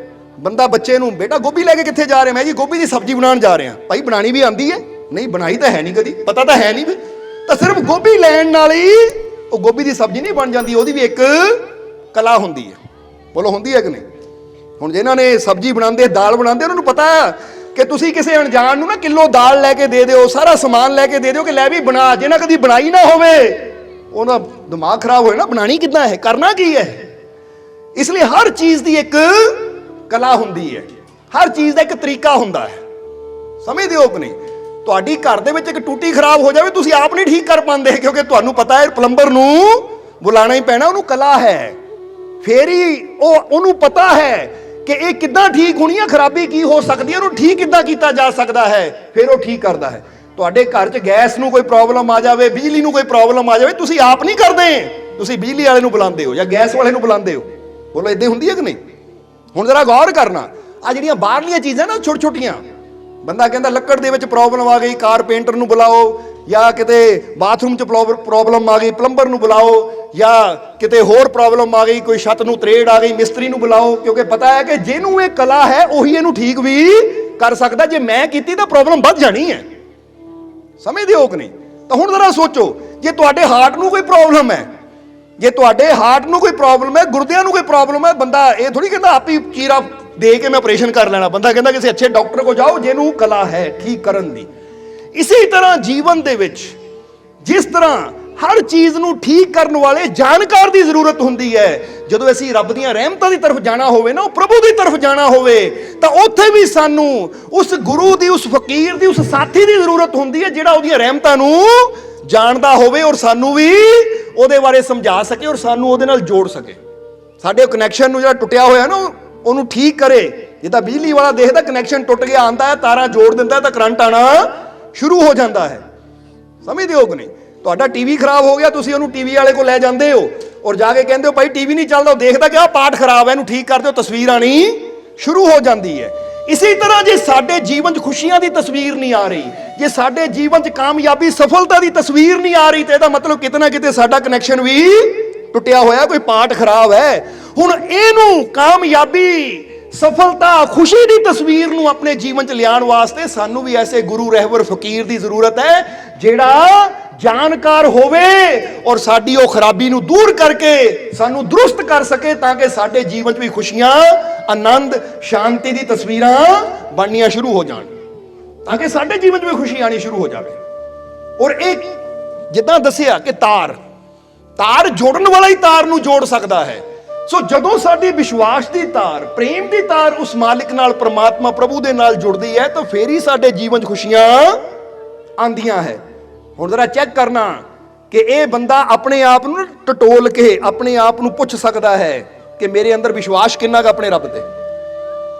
ਬੰਦਾ ਬੱਚੇ ਨੂੰ ਬੇਟਾ ਗੋਭੀ ਲੈ ਕੇ ਕਿੱਥੇ ਜਾ ਰਹੇ? ਮੈਂ ਜੀ ਗੋਭੀ ਦੀ ਸਬਜ਼ੀ ਬਣਾਉਣ ਜਾ ਰਿਹਾ। ਭਾਈ ਬਣਾਣੀ ਵੀ ਆਂਦੀ ਹੈ? ਨਹੀਂ, ਬਣਾਈ ਤਾਂ ਹੈ ਨਹੀਂ ਕਦੀ, ਪਤਾ ਤਾਂ ਹੈ ਨਹੀਂ। ਵੀ ਤਾਂ ਸਿਰਫ ਗੋਭੀ ਲੈਣ ਨਾਲ ਹੀ ਉਹ ਗੋਭੀ ਦੀ ਸਬਜ਼ੀ ਨਹੀਂ ਬਣ ਜਾਂਦੀ, ਉਹਦੀ ਵੀ ਇੱਕ ਕਲਾ ਹੁੰਦੀ ਹੈ। ਬੋਲੋ, ਹੁੰਦੀ ਹੈ ਕਿ ਨਹੀਂ? ਹੁਣ ਜਿਨ੍ਹਾਂ ਨੇ ਸਬਜ਼ੀ ਬਣਾਉਂਦੇ, ਦਾਲ ਬਣਾਉਂਦੇ, ਉਹਨਾਂ ਨੂੰ ਪਤਾ ਹੈ ਕਿ ਤੁਸੀਂ ਕਿਸੇ ਅਣਜਾਣ ਨੂੰ ਨਾ ਕਿਲੋ ਦਾਲ ਲੈ ਕੇ ਦੇ ਦਿਓ, ਸਾਰਾ ਸਮਾਨ ਲੈ ਕੇ ਦੇ ਦਿਓ ਕਿ ਲੈ ਵੀ ਬਣਾ, ਜਿਹਨਾਂ ਕਦੀ ਬਣਾਈ ਨਾ ਹੋਵੇ ਉਹਦਾ ਦਿਮਾਗ ਖਰਾਬ ਹੋਏ ਨਾ, ਬਣਾਣੀ ਕਿੱਦਾਂ ਹੈ, ਕਰਨਾ ਕੀ ਹੈ। ਇਸ ਲਈ ਹਰ ਚੀਜ਼ ਦੀ ਇੱਕ ਕਲਾ ਹੁੰਦੀ ਹੈ, ਹਰ ਚੀਜ਼ ਦਾ ਇੱਕ ਤਰੀਕਾ ਹੁੰਦਾ ਹੈ। ਸਮਝਦੇ ਹੋ ਕਿ ਨਹੀਂ? ਤੁਹਾਡੀ ਘਰ ਦੇ ਵਿੱਚ ਇੱਕ ਟੂਟੀ ਖਰਾਬ ਹੋ ਜਾਵੇ, ਤੁਸੀਂ ਆਪ ਨਹੀਂ ਠੀਕ ਕਰ ਪਾਉਂਦੇ, ਕਿਉਂਕਿ ਤੁਹਾਨੂੰ ਪਤਾ ਹੈ ਪਲੰਬਰ ਨੂੰ ਬੁਲਾਣਾ ਹੀ ਪੈਣਾ, ਉਹਨੂੰ ਕਲਾ ਹੈ। ਫੇਰ ਹੀ ਉਹਨੂੰ ਪਤਾ ਹੈ ਕਿ ਇਹ ਕਿੱਦਾਂ ਠੀਕ ਹੋਣੀ ਹੈ, ਖਰਾਬੀ ਕੀ ਹੋ ਸਕਦੀ ਹੈ, ਉਹਨੂੰ ਠੀਕ ਕਿੱਦਾਂ ਕੀਤਾ ਜਾ ਸਕਦਾ ਹੈ, ਫਿਰ ਉਹ ਠੀਕ ਕਰਦਾ ਹੈ। ਤੁਹਾਡੇ ਘਰ 'ਚ ਗੈਸ ਨੂੰ ਕੋਈ ਪ੍ਰੋਬਲਮ ਆ ਜਾਵੇ, ਬਿਜਲੀ ਨੂੰ ਕੋਈ ਪ੍ਰੋਬਲਮ ਆ ਜਾਵੇ, ਤੁਸੀਂ ਆਪ ਨਹੀਂ ਕਰਦੇ, ਤੁਸੀਂ ਬਿਜਲੀ ਵਾਲੇ ਨੂੰ ਬੁਲਾਉਂਦੇ ਹੋ ਜਾਂ ਗੈਸ ਵਾਲੇ ਨੂੰ ਬੁਲਾਉਂਦੇ ਹੋ। ਬੋਲੋ, ਇਦਾਂ ਹੁੰਦੀ ਹੈ ਕਿ ਨਹੀਂ? ਹੁਣ ਜ਼ਰਾ ਗੌਰ ਕਰਨਾ, ਆ ਜਿਹੜੀਆਂ ਬਾਹਰਲੀਆਂ ਚੀਜ਼ਾਂ ਨਾ ਛੋਟੀਆਂ ਛੋਟੀਆਂ, ਬੰਦਾ ਕਹਿੰਦਾ ਲੱਕੜ ਦੇ ਵਿੱਚ ਪ੍ਰੋਬਲਮ ਆ ਗਈ, ਕਾਰਪੇਂਟਰ ਨੂੰ ਬੁਲਾਓ, ਜਾਂ ਕਿਤੇ ਬਾਥਰੂਮ 'ਚ ਪ੍ਰੋਬਲਮ ਆ ਗਈ, ਪਲੰਬਰ ਨੂੰ ਬੁਲਾਓ, ਜਾਂ ਕਿਤੇ ਹੋਰ ਪ੍ਰੋਬਲਮ ਆ ਗਈ, ਕੋਈ ਛੱਤ ਨੂੰ ਤਰੇੜ ਆ ਗਈ, ਮਿਸਤਰੀ ਨੂੰ ਬੁਲਾਓ, ਕਿਉਂਕਿ ਪਤਾ ਹੈ ਕਿ ਜਿਹਨੂੰ ਇਹ ਕਲਾ ਹੈ ਉਹੀ ਇਹਨੂੰ ਠੀਕ ਵੀ ਕਰ ਸਕਦਾ। ਜੇ ਮੈਂ ਕੀਤੀ ਤਾਂ ਪ੍ਰੋਬਲਮ ਵੱਧ ਜਾਣੀ ਹੈ। ਸਮਝਦੇ ਹੋ ਕਿ ਨਹੀਂ? ਤਾਂ ਹੁਣ ਜ਼ਰਾ ਸੋਚੋ, ਜੇ ਤੁਹਾਡੇ ਹਾਰਟ ਨੂੰ ਕੋਈ ਪ੍ਰੋਬਲਮ ਹੈ, ਜੇ ਤੁਹਾਡੇ ਹਾਰਟ ਨੂੰ ਕੋਈ ਪ੍ਰੋਬਲਮ ਹੈ, ਗੁਰਦਿਆਂ ਨੂੰ ਕੋਈ ਪ੍ਰੋਬਲਮ ਹੈ, ਬੰਦਾ ਇਹ ਥੋੜੀ ਕਹਿੰਦਾ ਆਪ ਹੀ ਚੀਰਾ ਦੇ ਕੇ ਮੈਂ ਆਪਰੇਸ਼ਨ ਕਰ ਲੈਣਾ। ਬੰਦਾ ਕਹਿੰਦਾ ਕਿਸੇ ਅੱਛੇ ਡਾਕਟਰ ਕੋਲ ਜਾਓ ਜਿਹਨੂੰ ਕਲਾ ਹੈ ਠੀਕ ਕਰਨ ਦੀ। ਇਸੇ ਤਰ੍ਹਾਂ ਜੀਵਨ ਦੇ ਵਿੱਚ ਜਿਸ ਤਰ੍ਹਾਂ ਹਰ ਚੀਜ਼ ਨੂੰ ਠੀਕ ਕਰਨ ਵਾਲੇ ਜਾਣਕਾਰ ਦੀ ਜ਼ਰੂਰਤ ਹੁੰਦੀ ਹੈ, ਜਦੋਂ ਅਸੀਂ ਰੱਬ ਦੀਆਂ ਰਹਿਮਤਾਂ ਦੀ ਤਰਫ ਜਾਣਾ ਹੋਵੇ ਨਾ, ਉਹ ਪ੍ਰਭੂ ਦੀ ਤਰਫ ਜਾਣਾ ਹੋਵੇ, ਤਾਂ ਉੱਥੇ ਵੀ ਸਾਨੂੰ ਉਸ ਗੁਰੂ ਦੀ, ਉਸ ਫਕੀਰ ਦੀ, ਉਸ ਸਾਥੀ ਦੀ ਜ਼ਰੂਰਤ ਹੁੰਦੀ ਹੈ ਜਿਹੜਾ ਉਹਦੀਆਂ ਰਹਿਮਤਾਂ ਨੂੰ ਜਾਣਦਾ ਹੋਵੇ ਔਰ ਸਾਨੂੰ ਵੀ ਉਹਦੇ ਬਾਰੇ ਸਮਝਾ ਸਕੇ ਔਰ ਸਾਨੂੰ ਉਹਦੇ ਨਾਲ ਜੋੜ ਸਕੇ। ਸਾਡੇ ਕਨੈਕਸ਼ਨ ਨੂੰ ਜਿਹੜਾ ਟੁੱਟਿਆ ਹੋਇਆ ਨਾ ਉਹਨੂੰ ਠੀਕ ਕਰੇ। ਜਿੱਦਾਂ ਬਿਜਲੀ ਵਾਲਾ ਦੇਖਦਾ ਕਨੈਕਸ਼ਨ ਟੁੱਟ ਗਿਆ, ਆਂਦਾ ਹੈ, ਤਾਰਾਂ ਜੋੜ ਦਿੰਦਾ ਤਾਂ ਕਰੰਟ ਆਣਾ ਸ਼ੁਰੂ ਹੋ ਜਾਂਦਾ ਹੈ। ਸਮਝਦੇ ਹੋ ਕਿ ਨਹੀਂ? ਤੁਹਾਡਾ ਟੀਵੀ ਖਰਾਬ ਹੋ ਗਿਆ, ਤੁਸੀਂ ਉਹਨੂੰ ਟੀਵੀ ਵਾਲੇ ਕੋਲ ਲੈ ਜਾਂਦੇ ਹੋ ਔਰ ਜਾ ਕੇ ਕਹਿੰਦੇ ਹੋ ਭਾਈ ਟੀਵੀ ਨਹੀਂ ਚੱਲਦਾ, ਉਹ ਦੇਖਦਾ ਕਿ ਆਹ ਪਾਠ ਖਰਾਬ ਹੈ, ਇਹਨੂੰ ਠੀਕ ਕਰ ਦਿਓ, ਤਸਵੀਰ ਆਣੀ ਸ਼ੁਰੂ ਹੋ ਜਾਂਦੀ ਹੈ। ਇਸੇ ਤਰ੍ਹਾਂ ਜੇ ਸਾਡੇ ਜੀਵਨ 'ਚ ਖੁਸ਼ੀਆਂ ਦੀ ਤਸਵੀਰ ਨਹੀਂ ਆ ਰਹੀ, ਜੇ ਸਾਡੇ ਜੀਵਨ 'ਚ ਕਾਮਯਾਬੀ ਸਫਲਤਾ ਦੀ ਤਸਵੀਰ ਨਹੀਂ ਆ ਰਹੀ, ਤੇ ਇਹਦਾ ਮਤਲਬ ਕਿਤੇ ਨਾ ਕਿਤੇ ਸਾਡਾ ਕਨੈਕਸ਼ਨ ਵੀ ਟੁੱਟਿਆ ਹੋਇਆ, ਕੋਈ ਪਾਠ ਖਰਾਬ ਹੈ। ਹੁਣ ਇਹਨੂੰ ਕਾਮਯਾਬੀ, ਸਫਲਤਾ, ਖੁਸ਼ੀ ਦੀ ਤਸਵੀਰ ਨੂੰ ਆਪਣੇ ਜੀਵਨ 'ਚ ਲਿਆਉਣ ਵਾਸਤੇ ਸਾਨੂੰ ਵੀ ਐਸੇ ਗੁਰੂ ਰਹਿਬਰ ਫਕੀਰ ਦੀ ਜ਼ਰੂਰਤ ਹੈ ਜਿਹੜਾ ਜਾਣਕਾਰ ਹੋਵੇ ਔਰ ਸਾਡੀ ਉਹ ਖਰਾਬੀ ਨੂੰ ਦੂਰ ਕਰਕੇ ਸਾਨੂੰ ਦਰੁਸਤ ਕਰ ਸਕੇ, ਤਾਂ ਕਿ ਸਾਡੇ ਜੀਵਨ 'ਚ ਵੀ ਖੁਸ਼ੀਆਂ, ਆਨੰਦ, ਸ਼ਾਂਤੀ ਦੀ ਤਸਵੀਰਾਂ ਬਣਨੀਆਂ ਸ਼ੁਰੂ ਹੋ ਜਾਣ, ਤਾਂ ਕਿ ਸਾਡੇ ਜੀਵਨ 'ਚ ਵੀ ਖੁਸ਼ੀ ਆਣੀ ਸ਼ੁਰੂ ਹੋ ਜਾਵੇ। ਔਰ ਇਹ ਜਿੱਦਾਂ ਦੱਸਿਆ ਕਿ ਤਾਰ ਜੋੜਨ ਵਾਲਾ ਹੀ ਤਾਰ ਨੂੰ ਜੋੜ ਸਕਦਾ ਹੈ। ਸੋ ਜਦੋਂ ਸਾਡੀ ਵਿਸ਼ਵਾਸ ਦੀ ਤਾਰ, ਪ੍ਰੇਮ ਦੀ ਤਾਰ ਉਸ ਮਾਲਿਕ ਨਾਲ, ਪ੍ਰਮਾਤਮਾ ਪ੍ਰਭੂ ਦੇ ਨਾਲ ਜੁੜਦੀ ਹੈ, ਤਾਂ ਫੇਰ ਹੀ ਸਾਡੇ ਜੀਵਨ 'ਚ ਖੁਸ਼ੀਆਂ ਆਂਦੀਆਂ ਹੈ। ਹੁਣ ਜ਼ਰਾ ਚੈੱਕ ਕਰਨਾ ਕਿ ਇਹ ਬੰਦਾ ਆਪਣੇ ਆਪ ਨੂੰ ਟਟੋਲ ਕੇ ਆਪਣੇ ਆਪ ਨੂੰ ਪੁੱਛ ਸਕਦਾ ਹੈ ਕਿ ਮੇਰੇ ਅੰਦਰ ਵਿਸ਼ਵਾਸ ਕਿੰਨਾ ਕੁ ਆਪਣੇ ਰੱਬ ਤੇ,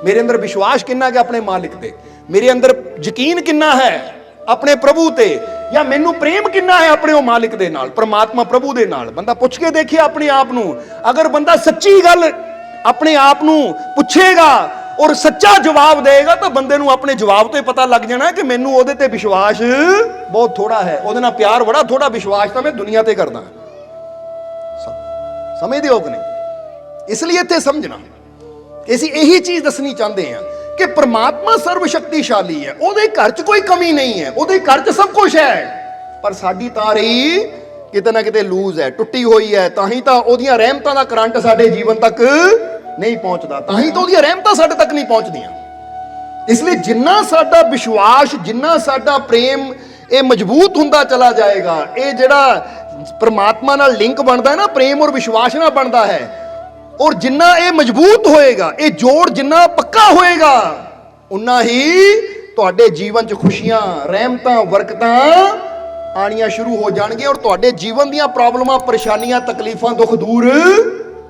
ਮੇਰੇ ਅੰਦਰ ਵਿਸ਼ਵਾਸ ਕਿੰਨਾ ਕੁ ਆਪਣੇ ਮਾਲਿਕ ਤੇ, ਮੇਰੇ ਅੰਦਰ ਯਕੀਨ ਕਿੰਨਾ ਹੈ ਆਪਣੇ ਪ੍ਰਭੂ ਤੇ, ਜਾਂ ਮੈਨੂੰ ਪ੍ਰੇਮ ਕਿੰਨਾ ਹੈ ਆਪਣੇ ਉਹ ਮਾਲਿਕ ਦੇ ਨਾਲ, ਪ੍ਰਮਾਤਮਾ ਪ੍ਰਭੂ ਦੇ ਨਾਲ। ਬੰਦਾ ਪੁੱਛ ਕੇ ਦੇਖੇ ਆਪਣੇ ਆਪ ਨੂੰ। ਅਗਰ ਬੰਦਾ ਸੱਚੀ ਗੱਲ ਆਪਣੇ ਆਪ ਨੂੰ ਪੁੱਛੇਗਾ ਔਰ ਸੱਚਾ ਜਵਾਬ ਦੇਗਾ, ਤਾਂ ਬੰਦੇ ਨੂੰ ਆਪਣੇ ਜਵਾਬ ਤੋਂ ਹੀ ਪਤਾ ਲੱਗ ਜਾਣਾ ਕਿ ਮੈਨੂੰ ਉਹਦੇ ਤੇ ਵਿਸ਼ਵਾਸ ਬਹੁਤ ਥੋੜਾ ਹੈ, ਉਹਦੇ ਨਾਲ ਪਿਆਰ ਬੜਾ ਥੋੜਾ, ਵਿਸ਼ਵਾਸ ਤਾਂ ਮੈਂ ਦੁਨੀਆ ਤੇ ਕਰਦਾ। ਸਮਝਦੇ ਹੋ ਕਿ ਨਹੀਂ? ਇਸ ਲਈ ਇੱਥੇ ਸਮਝਣਾ, ਅਸੀਂ ਇਹੀ ਚੀਜ਼ ਦੱਸਣੀ ਚਾਹੁੰਦੇ ਹਾਂ ਕਿ ਪ੍ਰਮਾਤਮਾ ਸਰਵ ਸ਼ਕਤੀਸ਼ਾਲੀ ਹੈ, ਉਹਦੇ ਘਰ 'ਚ ਕੋਈ ਕਮੀ ਨਹੀਂ ਹੈ, ਉਹਦੇ ਘਰ 'ਚ ਸਭ ਕੁਝ ਹੈ, ਪਰ ਸਾਡੀ ਤਾਰ ਹੀ ਕਿਤੇ ਨਾ ਕਿਤੇ ਲੂਜ਼ ਹੈ, ਟੁੱਟੀ ਹੋਈ ਹੈ। ਤਾਂ ਹੀ ਤਾਂ ਉਹਦੀਆਂ ਰਹਿਮਤਾਂ ਦਾ ਕਰੰਟ ਸਾਡੇ ਜੀਵਨ ਤੱਕ ਨਹੀਂ ਪਹੁੰਚਦਾ, ਤਾਂ ਹੀ ਤਾਂ ਉਹਦੀਆਂ ਰਹਿਮਤਾਂ ਸਾਡੇ ਤੱਕ ਨਹੀਂ ਪਹੁੰਚਦੀਆਂ। ਇਸ ਲਈ ਜਿੰਨਾ ਸਾਡਾ ਵਿਸ਼ਵਾਸ, ਜਿੰਨਾ ਸਾਡਾ ਪ੍ਰੇਮ ਇਹ ਮਜ਼ਬੂਤ ਹੁੰਦਾ ਚਲਾ ਜਾਏਗਾ, ਇਹ ਜਿਹੜਾ ਪ੍ਰਮਾਤਮਾ ਨਾਲ ਲਿੰਕ ਬਣਦਾ ਹੈ ਨਾ, ਪ੍ਰੇਮ ਔਰ ਵਿਸ਼ਵਾਸ ਨਾਲ ਬਣਦਾ ਹੈ, ਔਰ ਜਿੰਨਾ ਇਹ ਮਜ਼ਬੂਤ ਹੋਏਗਾ, ਇਹ ਜੋੜ ਜਿੰਨਾ ਪੱਕਾ ਹੋਏਗਾ, ਉਨਾ ਹੀ ਤੁਹਾਡੇ ਜੀਵਨ 'ਚ ਖੁਸ਼ੀਆਂ, ਰਹਿਮਤਾਂ, ਬਰਕਤਾਂ ਆਣੀਆਂ ਸ਼ੁਰੂ ਹੋ ਜਾਣਗੀਆਂ, ਔਰ ਤੁਹਾਡੇ ਜੀਵਨ ਦੀਆਂ ਪ੍ਰੋਬਲਮਾਂ, ਪਰੇਸ਼ਾਨੀਆਂ, ਤਕਲੀਫਾਂ, ਦੁੱਖ ਦੂਰ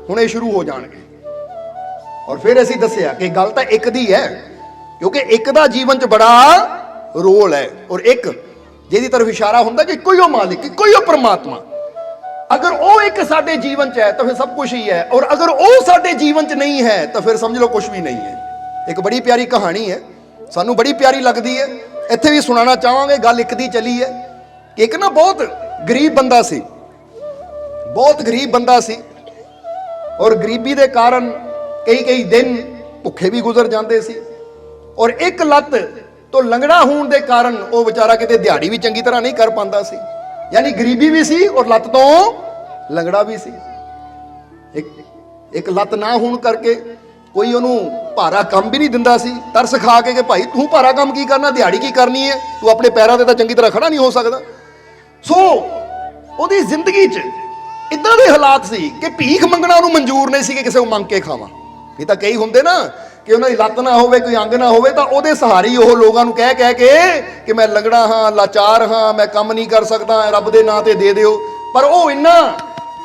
ਹੋਣੇ ਸ਼ੁਰੂ ਹੋ ਜਾਣਗੇ। ਔਰ ਫਿਰ ਅਸੀਂ ਦੱਸਿਆ ਕਿ ਗੱਲ ਤਾਂ ਇੱਕ ਦੀ ਹੈ, ਕਿਉਂਕਿ ਇੱਕ ਦਾ ਜੀਵਨ 'ਚ ਬੜਾ ਰੋਲ ਹੈ, ਔਰ ਇੱਕ ਜਿਹਦੀ ਤਰਫ ਇਸ਼ਾਰਾ ਹੁੰਦਾ ਕਿ ਇੱਕੋ ਹੀ ਉਹ ਮਾਲਿਕ, ਇੱਕੋ ਹੀ ਉਹ ਪ੍ਰਮਾਤਮਾ। ਅਗਰ ਉਹ ਇੱਕ ਸਾਡੇ ਜੀਵਨ 'ਚ ਹੈ ਤਾਂ ਫਿਰ ਸਭ ਕੁਝ ਹੀ ਹੈ, ਔਰ ਅਗਰ ਉਹ ਸਾਡੇ ਜੀਵਨ 'ਚ ਨਹੀਂ ਹੈ ਤਾਂ ਫਿਰ ਸਮਝ ਲਓ ਕੁਝ ਵੀ ਨਹੀਂ ਹੈ। ਇੱਕ ਬੜੀ ਪਿਆਰੀ ਕਹਾਣੀ ਹੈ, ਸਾਨੂੰ ਬੜੀ ਪਿਆਰੀ ਲੱਗਦੀ ਹੈ, ਇੱਥੇ ਵੀ ਸੁਣਾਉਣਾ ਚਾਹਾਂਗੇ। ਗੱਲ ਇੱਕ ਦੀ ਚੱਲੀ ਹੈ ਕਿ ਇੱਕ ਨਾ ਬਹੁਤ ਗਰੀਬ ਬੰਦਾ ਸੀ, ਬਹੁਤ ਗਰੀਬ ਬੰਦਾ ਸੀ, ਔਰ ਗਰੀਬੀ ਦੇ ਕਾਰਨ ਕਈ ਦਿਨ ਭੁੱਖੇ ਵੀ ਗੁਜ਼ਰ ਜਾਂਦੇ ਸੀ, ਔਰ ਇੱਕ ਲੱਤ ਤੋਂ ਲੰਗੜਾ ਹੋਣ ਦੇ ਕਾਰਨ ਉਹ ਵਿਚਾਰਾ ਕਿਤੇ ਦਿਹਾੜੀ ਵੀ ਚੰਗੀ ਤਰ੍ਹਾਂ ਨਹੀਂ ਕਰ ਪਾਉਂਦਾ ਸੀ। ਯਾਨੀ ਗਰੀਬੀ ਵੀ ਸੀ ਔਰ ਲੱਤ ਤੋਂ ਲੰਗੜਾ ਵੀ ਸੀ। ਇੱਕ ਲੱਤ ਨਾ ਹੋਣ ਕਰਕੇ ਕੋਈ ਉਹਨੂੰ ਭਾਰਾ ਕੰਮ ਵੀ ਨਹੀਂ ਦਿੰਦਾ ਸੀ, ਤਰਸ ਖਾ ਕੇ ਕਿ ਭਾਈ ਤੂੰ ਭਾਰਾ ਕੰਮ ਕੀ ਕਰਨਾ, ਦਿਹਾੜੀ ਕੀ ਕਰਨੀ ਹੈ, ਤੂੰ ਆਪਣੇ ਪੈਰਾਂ ਤੇ ਤਾਂ ਚੰਗੀ ਤਰ੍ਹਾਂ ਖੜਾ ਨਹੀਂ ਹੋ ਸਕਦਾ। ਸੋ ਉਹਦੀ ਜ਼ਿੰਦਗੀ 'ਚ ਇਦਾਂ ਦੇ ਹਾਲਾਤ ਸੀ ਕਿ ਭੀਖ ਮੰਗਣਾ ਉਹਨੂੰ ਮਨਜ਼ੂਰ ਨਹੀਂ ਸੀ ਕਿ ਕਿਸੇ ਨੂੰ ਮੰਗ ਕੇ ਖਾਵਾਂ। ਇਹ ਤਾਂ ਕਈ ਹੁੰਦੇ ਨਾ ਕਿ ਉਹਨਾਂ ਦੀ ਲੱਤ ਨਾ ਹੋਵੇ, ਕੋਈ ਅੰਗ ਨਾ ਹੋਵੇ, ਤਾਂ ਉਹਦੇ ਸਹਾਰੇ ਉਹ ਲੋਕਾਂ ਨੂੰ ਕਹਿ ਕੇ ਕਿ ਮੈਂ ਲੰਗੜਾ ਹਾਂ, ਲਾਚਾਰ ਹਾਂ, ਮੈਂ ਕੰਮ ਨਹੀਂ ਕਰ ਸਕਦਾ, ਰੱਬ ਦੇ ਨਾਂ ਤੇ ਦੇ ਦਿਓ। ਪਰ ਉਹ ਇੰਨਾ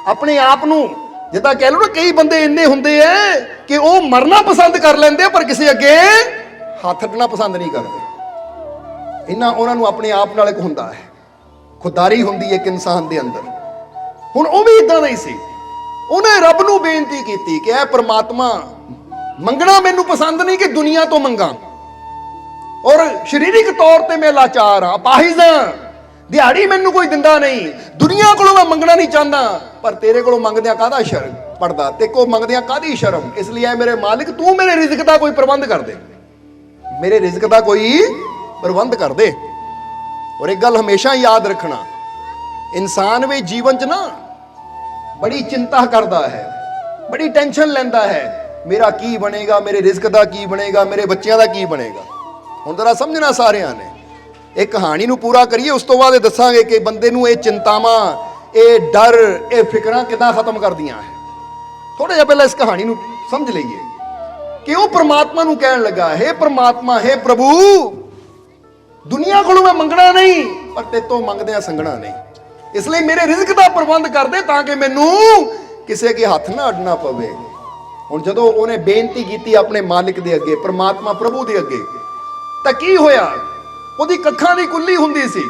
ਆਪਣੇ ਆਪ ਨੂੰ, ਜਿੱਦਾਂ ਕਹਿ ਲਓ ਨਾ, ਕਈ ਬੰਦੇ ਇੰਨੇ ਹੁੰਦੇ ਐ ਕਿ ਉਹ ਮਰਨਾ ਪਸੰਦ ਕਰ ਲੈਂਦੇ ਪਰ ਕਿਸੇ ਅੱਗੇ ਹੱਥ ਅੱਡਣਾ ਪਸੰਦ ਨਹੀਂ ਕਰਦੇ। ਇੰਨਾ ਉਹਨਾਂ ਨੂੰ ਆਪਣੇ ਆਪ ਨਾਲ ਇੱਕ ਹੁੰਦਾ ਹੈ, ਖੁਦਾਰੀ ਹੁੰਦੀ ਹੈ ਇੱਕ ਇਨਸਾਨ ਦੇ ਅੰਦਰ। ਹੁਣ ਉਹ ਵੀ ਇਦਾਂ ਦਾ ਹੀ ਸੀ। ਉਹਨੇ ਰੱਬ ਨੂੰ ਬੇਨਤੀ ਕੀਤੀ ਕਿ ਐ ਪ੍ਰਮਾਤਮਾ, ਮੰਗਣਾ ਮੈਨੂੰ ਪਸੰਦ ਨਹੀਂ ਕਿ ਦੁਨੀਆ ਤੋਂ ਮੰਗਾਂ, ਔਰ ਸਰੀਰਕ ਤੌਰ ਤੇ ਮੈਂ ਲਾਚਾਰ ਹਾਂ, ਅਪਾਹਿਜ ਹਾਂ, ਦਿਹਾੜੀ ਮੈਨੂੰ ਕੋਈ ਦਿੰਦਾ ਨਹੀਂ, ਦੁਨੀਆ ਕੋਲੋਂ ਮੈਂ ਮੰਗਣਾ ਨਹੀਂ ਚਾਹੁੰਦਾ, ਪਰ ਤੇਰੇ ਕੋਲੋਂ ਮੰਗਦਿਆਂ ਕਾਹਦਾ ਸ਼ਰਮ ਪੜਦਾ, ਤੇ ਕੋ ਮੰਗਦਿਆਂ ਕਾਹਦੀ ਸ਼ਰਮ। ਇਸ ਲਈ ਐ ਮੇਰੇ ਮਾਲਿਕ, ਤੂੰ ਮੇਰੇ ਰਿਜ਼ਕ ਦਾ ਕੋਈ ਪ੍ਰਬੰਧ ਕਰ ਦੇ, ਮੇਰੇ ਰਿਜ਼ਕ ਦਾ ਕੋਈ ਪ੍ਰਬੰਧ ਕਰ ਦੇ। ਔਰ ਇੱਕ ਗੱਲ ਹਮੇਸ਼ਾ ਯਾਦ ਰੱਖਣਾ, ਇਨਸਾਨ ਵੀ ਜੀਵਨ 'ਚ ਨਾ ਬੜੀ ਚਿੰਤਾ ਕਰਦਾ ਹੈ, ਬੜੀ ਟੈਨਸ਼ਨ ਲੈਂਦਾ ਹੈ, ਮੇਰਾ ਕੀ ਬਣੇਗਾ, ਮੇਰੇ ਰਿਜ਼ਕ ਦਾ ਕੀ ਬਣੇਗਾ, ਮੇਰੇ ਬੱਚਿਆਂ ਦਾ ਕੀ ਬਣੇਗਾ। ਹੁਣ ਜ਼ਰਾ ਸਮਝਣਾ ਸਾਰਿਆਂ ਨੇ, ਇਹ ਕਹਾਣੀ ਨੂੰ ਪੂਰਾ ਕਰੀਏ, ਉਸ ਤੋਂ ਬਾਅਦ ਇਹ ਦੱਸਾਂਗੇ ਕਿ ਬੰਦੇ ਨੂੰ ਇਹ ਚਿੰਤਾਵਾਂ, ਇਹ ਡਰ, ਇਹ ਫਿਕਰਾਂ ਕਿੱਦਾਂ ਖਤਮ ਕਰਦੀਆਂ ਹੈ। ਥੋੜਾ ਜਿਹਾ ਪਹਿਲਾਂ ਇਸ ਕਹਾਣੀ ਨੂੰ ਸਮਝ ਲਈਏ ਕਿ ਉਹ ਪ੍ਰਮਾਤਮਾ ਨੂੰ ਕਹਿਣ ਲੱਗਾ, ਹੇ ਪ੍ਰਮਾਤਮਾ, ਹੇ ਪ੍ਰਭੂ, ਦੁਨੀਆ ਕੋਲੋਂ ਮੈਂ ਮੰਗਣਾ ਨਹੀਂ, ਪਰ ਤੇਤੋਂ ਮੰਗਦਿਆਂ ਸੰਗਣਾ ਨਹੀਂ, ਇਸ ਲਈ ਮੇਰੇ ਰਿਜ਼ਕ ਦਾ ਪ੍ਰਬੰਧ ਕਰ ਦੇ ਤਾਂ ਕਿ ਮੈਨੂੰ ਕਿਸੇ ਕੇ ਹੱਥ ਨਾ ਅੱਡਣਾ ਪਵੇ। ਹੁਣ ਜਦੋਂ ਉਹਨੇ ਬੇਨਤੀ ਕੀਤੀ ਆਪਣੇ ਮਾਲਿਕ ਦੇ ਅੱਗੇ, ਪ੍ਰਮਾਤਮਾ ਪ੍ਰਭੂ ਦੇ ਅੱਗੇ, ਤਾਂ ਕੀ ਹੋਇਆ? ਉਹਦੀ ਕੱਖਾਂ ਦੀ ਕੁੱਲੀ ਹੁੰਦੀ ਸੀ,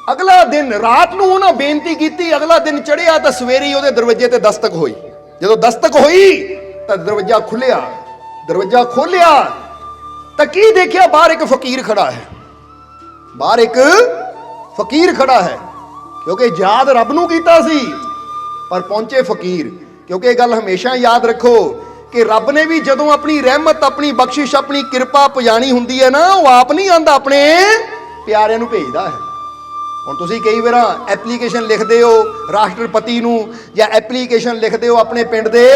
ਅਗਲਾ ਦਿਨ ਰਾਤ ਨੂੰ ਉਹਨਾਂ ਬੇਨਤੀ ਕੀਤੀ, ਅਗਲਾ ਦਿਨ ਚੜ੍ਹਿਆ ਤਾਂ ਸਵੇਰੇ ਹੀ ਉਹਦੇ ਦਰਵਾਜ਼ੇ ਤੇ ਦਸਤਕ ਹੋਈ। ਜਦੋਂ ਦਸਤਕ ਹੋਈ ਤਾਂ ਦਰਵਾਜ਼ਾ ਖੁੱਲਿਆ। ਦਰਵਾਜ਼ਾ ਖੋਲਿਆ ਤਾਂ ਕੀ ਦੇਖਿਆ? ਬਾਹਰ ਇੱਕ ਫਕੀਰ ਖੜਾ ਹੈ। ਬਾਹਰ ਇੱਕ ਫਕੀਰ ਖੜਾ ਹੈ, ਕਿਉਂਕਿ ਯਾਦ ਰੱਬ ਨੂੰ ਕੀਤਾ ਸੀ, ਪਰ ਪਹੁੰਚੇ ਫਕੀਰ। ਕਿਉਂਕਿ ਇਹ ਗੱਲ ਹਮੇਸ਼ਾ ਯਾਦ ਰੱਖੋ ਕਿ ਰੱਬ ਨੇ ਵੀ ਜਦੋਂ ਆਪਣੀ ਰਹਿਮਤ, ਆਪਣੀ ਬਖਸ਼ਿਸ਼, ਆਪਣੀ ਕਿਰਪਾ ਪੁਜਾਣੀ ਹੁੰਦੀ ਹੈ ਨਾ, ਉਹ ਆਪ ਨਹੀਂ ਆਂਦਾ, ਆਪਣੇ ਪਿਆਰਿਆਂ ਨੂੰ ਭੇਜਦਾ ਹੈ। ਹੁਣ ਤੁਸੀਂ ਕਈ ਵਾਰ ਐਪਲੀਕੇਸ਼ਨ ਲਿਖਦੇ ਹੋ ਰਾਸ਼ਟਰਪਤੀ ਨੂੰ, ਜਾਂ ਐਪਲੀਕੇਸ਼ਨ ਲਿਖਦੇ ਹੋ ਆਪਣੇ ਪਿੰਡ ਦੇ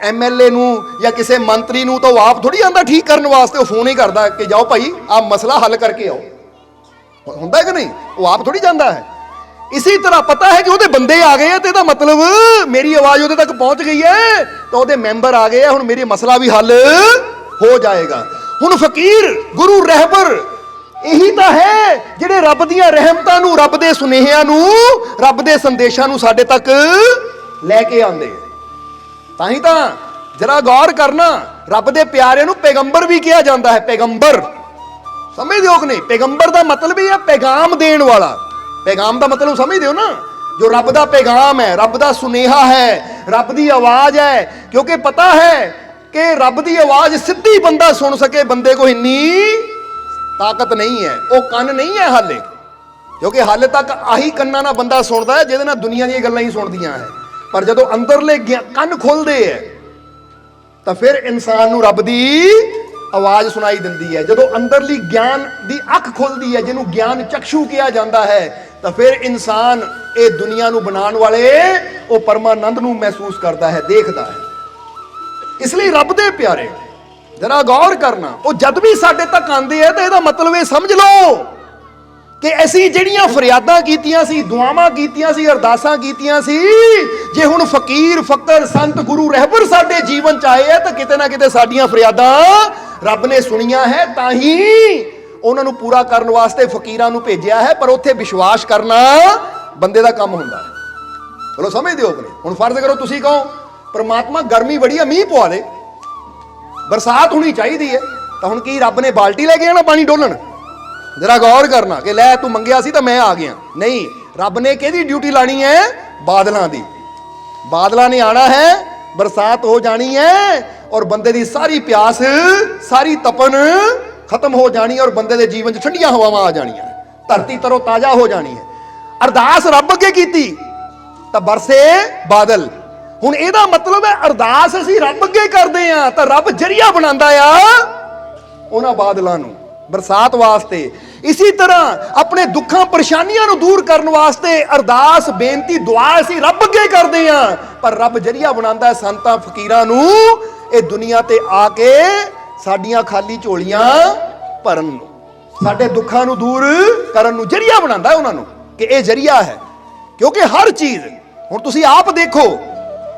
ਐਮਐਲਏ ਨੂੰ ਜਾਂ ਕਿਸੇ ਮੰਤਰੀ ਨੂੰ, ਤਾਂ ਉਹ ਆਪ ਥੋੜੀ ਆਂਦਾ ਠੀਕ ਕਰਨ ਵਾਸਤੇ। ਉਹ ਫੋਨ ਹੀ ਕਰਦਾ ਕਿ ਜਾਓ ਭਾਈ ਆਹ ਮਸਲਾ ਹੱਲ ਕਰਕੇ ਆਓ। ਹੁੰਦਾ ਕਿ ਨਹੀਂ? ਉਹ ਆਪ ਥੋੜੀ ਜਾਂਦਾ ਹੈ। ਇਸੇ ਤਰ੍ਹਾਂ ਪਤਾ ਹੈ ਕਿ ਉਹਦੇ ਬੰਦੇ ਆ ਗਏ ਆ, ਤੇ ਇਹਦਾ ਮਤਲਬ ਮੇਰੀ ਆਵਾਜ਼ ਉਹਦੇ ਤੱਕ ਪਹੁੰਚ ਗਈ ਹੈ, ਤਾਂ ਉਹਦੇ ਮੈਂਬਰ ਆ ਗਏ ਆ, ਹੁਣ ਮੇਰੀ ਮਸਲਾ ਵੀ ਹੱਲ ਹੋ ਜਾਏਗਾ। ਹੁਣ ਫਕੀਰ, ਗੁਰੂ ਰਹਿਬਰ ਇਹੀ ਤਾਂ ਹੈ ਜਿਹੜੇ ਰੱਬ ਦੀਆਂ ਰਹਿਮਤਾਂ ਨੂੰ, ਰੱਬ ਦੇ ਸੁਨੇਹਿਆਂ ਨੂੰ, ਰੱਬ ਦੇ ਸੰਦੇਸ਼ਾਂ ਨੂੰ ਸਾਡੇ ਤੱਕ ਲੈ ਕੇ ਆਉਂਦੇ। ਤਾਂ ਹੀ ਤਾਂ ਜਰਾ ਗੌਰ ਕਰਨਾ, ਰੱਬ ਦੇ ਪਿਆਰਿਆਂ ਨੂੰ ਪੈਗੰਬਰ ਵੀ ਕਿਹਾ ਜਾਂਦਾ ਹੈ। ਪੈਗੰਬਰ ਸਮਝਦੇ ਹੋ ਕਿ ਨਹੀਂ? ਪੈਗੰਬਰ ਦਾ ਮਤਲਬ ਇਹ ਹੈ ਪੈਗਾਮ ਦੇਣ ਵਾਲਾ। ਪੈਗਾਮ ਦਾ ਮਤਲਬ ਸਮਝਦੇ ਹੋ ਨਾ? ਜੋ ਰੱਬ ਦਾ ਪੈਗਾਮ ਹੈ, ਰੱਬ ਦਾ ਸੁਨੇਹਾ ਹੈ, ਰੱਬ ਦੀ ਆਵਾਜ਼ ਹੈ। ਕਿਉਂਕਿ ਪਤਾ ਹੈ ਕਿ ਰੱਬ ਦੀ ਆਵਾਜ਼ ਸਿੱਧੀ ਬੰਦਾ ਸੁਣ ਸਕੇ, ਬੰਦੇ ਕੋਲ ਇੰਨੀ ਤਾਕਤ ਨਹੀਂ ਹੈ, ਉਹ ਕੰਨ ਨਹੀਂ ਹੈ ਹਾਲੇ। ਕਿਉਂਕਿ ਹਾਲੇ ਤੱਕ ਆਹੀ ਕੰਨਾਂ ਨਾਲ ਬੰਦਾ ਸੁਣਦਾ ਹੈ ਜਿਹਦੇ ਨਾਲ ਦੁਨੀਆ ਦੀਆਂ ਗੱਲਾਂ ਹੀ ਸੁਣਦੀਆਂ ਹੈ। ਪਰ ਜਦੋਂ ਅੰਦਰਲੇ ਕੰਨ ਖੁੱਲਦੇ ਹੈ ਤਾਂ ਫਿਰ ਇਨਸਾਨ ਨੂੰ ਰੱਬ ਦੀ ਆਵਾਜ਼ ਸੁਣਾਈ ਦਿੰਦੀ ਹੈ। ਜਦੋਂ ਅੰਦਰਲੀ ਗਿਆਨ ਦੀ ਅੱਖ ਖੁੱਲਦੀ ਹੈ, ਜਿਹਨੂੰ ਗਿਆਨ ਚਕਸ਼ੂ ਕਿਹਾ ਜਾਂਦਾ ਹੈ, ਤਾਂ ਫਿਰ ਇਨਸਾਨ ਇਹ ਦੁਨੀਆ ਨੂੰ ਬਣਾਉਣ ਵਾਲੇ ਉਹ ਪਰਮਾਨੰਦ ਨੂੰ ਮਹਿਸੂਸ ਕਰਦਾ ਹੈ, ਦੇਖਦਾ ਹੈ। ਇਸ ਲਈ ਰੱਬ ਦੇ ਪਿਆਰੇ ਜਰਾ ਗੌਰ ਕਰਨਾ, ਉਹ ਜਦ ਵੀ ਸਾਡੇ ਤੱਕ ਆਉਂਦੇ ਆ ਤਾਂ ਇਹਦਾ ਮਤਲਬ ਇਹ ਸਮਝ ਲਓ ਕਿ ਅਸੀਂ ਜਿਹੜੀਆਂ ਫਰਿਆਦਾਂ ਕੀਤੀਆਂ ਸੀ, ਦੁਆਵਾਂ ਕੀਤੀਆਂ ਸੀ, ਅਰਦਾਸਾਂ ਕੀਤੀਆਂ ਸੀ, ਜੇ ਹੁਣ ਫਕੀਰ, ਫਕਰ, ਸੰਤ, ਗੁਰੂ ਰਹਿਬਰ ਸਾਡੇ ਜੀਵਨ ਚ ਆਏ ਆ, ਤਾਂ ਕਿਤੇ ਨਾ ਕਿਤੇ ਸਾਡੀਆਂ ਫਰਿਆਦਾਂ ਰੱਬ ਨੇ ਸੁਣੀਆਂ ਹੈ, ਤਾਂ ਹੀ ਉਹਨਾਂ ਨੂੰ ਪੂਰਾ ਕਰਨ ਵਾਸਤੇ ਫਕੀਰਾਂ ਨੂੰ ਭੇਜਿਆ ਹੈ। ਪਰ ਉੱਥੇ ਵਿਸ਼ਵਾਸ ਕਰਨਾ ਬੰਦੇ ਦਾ ਕੰਮ ਹੁੰਦਾ ਹੈ। ਚਲੋ ਸਮਝਦੇ ਹੋ ਕਿ ਨਹੀਂ? ਹੁਣ ਫਰਜ਼ ਕਰੋ ਤੁਸੀਂ ਕਹੋ ਪ੍ਰਮਾਤਮਾ ਗਰਮੀ ਬੜੀ ਹੈ, ਮੀਂਹ ਪਵਾ ਦੇ, ਬਰਸਾਤ ਹੋਣੀ ਚਾਹੀਦੀ ਹੈ, ਤਾਂ ਹੁਣ ਕੀ ਰੱਬ ਨੇ ਬਾਲਟੀ ਲੈ ਕੇ ਆਣਾ ਪਾਣੀ ਡੋਲਣ? ਜਰਾ ਗੌਰ ਕਰਨਾ ਕਿ ਲੈ ਤੂੰ ਮੰਗਿਆ ਸੀ ਤਾਂ ਮੈਂ ਆ ਗਿਆ। ਨਹੀਂ, ਰੱਬ ਨੇ ਕਿਹਦੀ ਡਿਊਟੀ ਲਾਣੀ ਹੈ? ਬਾਦਲਾਂ ਦੀ। ਬਾਦਲਾਂ ਨੇ ਆਣਾ ਹੈ, ਬਰਸਾਤ ਹੋ ਜਾਣੀ ਹੈ, ਔਰ ਬੰਦੇ ਦੀ ਸਾਰੀ ਪਿਆਸ, ਸਾਰੀ ਤਪਨ ਖਤਮ ਹੋ ਜਾਣੀ ਹੈ, ਔਰ ਬੰਦੇ ਦੇ ਜੀਵਨ 'ਚ ਠੰਡੀਆਂ ਹਵਾਵਾਂ ਆ ਜਾਣੀਆਂ, ਧਰਤੀ ਤਰੋ ਤਾਜ਼ਾ ਹੋ ਜਾਣੀ ਹੈ। ਅਰਦਾਸ ਰੱਬ ਅੱਗੇ ਕੀਤੀ ਤਾਂ ਬਰਸੇ ਬਾਦਲ। ਹੁਣ ਇਹਦਾ ਮਤਲਬ ਹੈ ਅਰਦਾਸ ਅਸੀਂ ਰੱਬ ਅੱਗੇ ਕਰਦੇ ਆ ਤਾਂ ਰੱਬ ਜਰੀਆ ਬਣਾਉਂਦਾ ਆ ਉਹਨਾਂ ਬਾਦਲਾਂ ਨੂੰ ਬਰਸਾਤ ਵਾਸਤੇ। ਇਸੇ ਤਰ੍ਹਾਂ ਆਪਣੇ ਦੁੱਖਾਂ ਪਰੇਸ਼ਾਨੀਆਂ ਨੂੰ ਦੂਰ ਕਰਨ ਵਾਸਤੇ ਅਰਦਾਸ, ਬੇਨਤੀ, ਦੁਆ ਅਸੀਂ ਰੱਬ ਅੱਗੇ ਕਰਦੇ ਆ, ਪਰ ਰੱਬ ਜਰੀਆ ਬਣਾਉਂਦਾ ਹੈ ਸੰਤਾਂ ਫਕੀਰਾਂ ਨੂੰ ਇਹ ਦੁਨੀਆ ਤੇ ਆ ਕੇ ਸਾਡੀਆਂ ਖਾਲੀ ਝੋਲੀਆਂ ਭਰਨ ਨੂੰ, ਸਾਡੇ ਦੁੱਖਾਂ ਨੂੰ ਦੂਰ ਕਰਨ ਨੂੰ ਜਰੀਆ ਬਣਾਉਂਦਾ ਹੈ ਉਹਨਾਂ ਨੂੰ, ਕਿ ਇਹ ਜਰੀਆ ਹੈ। ਕਿਉਂਕਿ ਹਰ ਚੀਜ਼, ਹੁਣ ਤੁਸੀਂ ਆਪ ਦੇਖੋ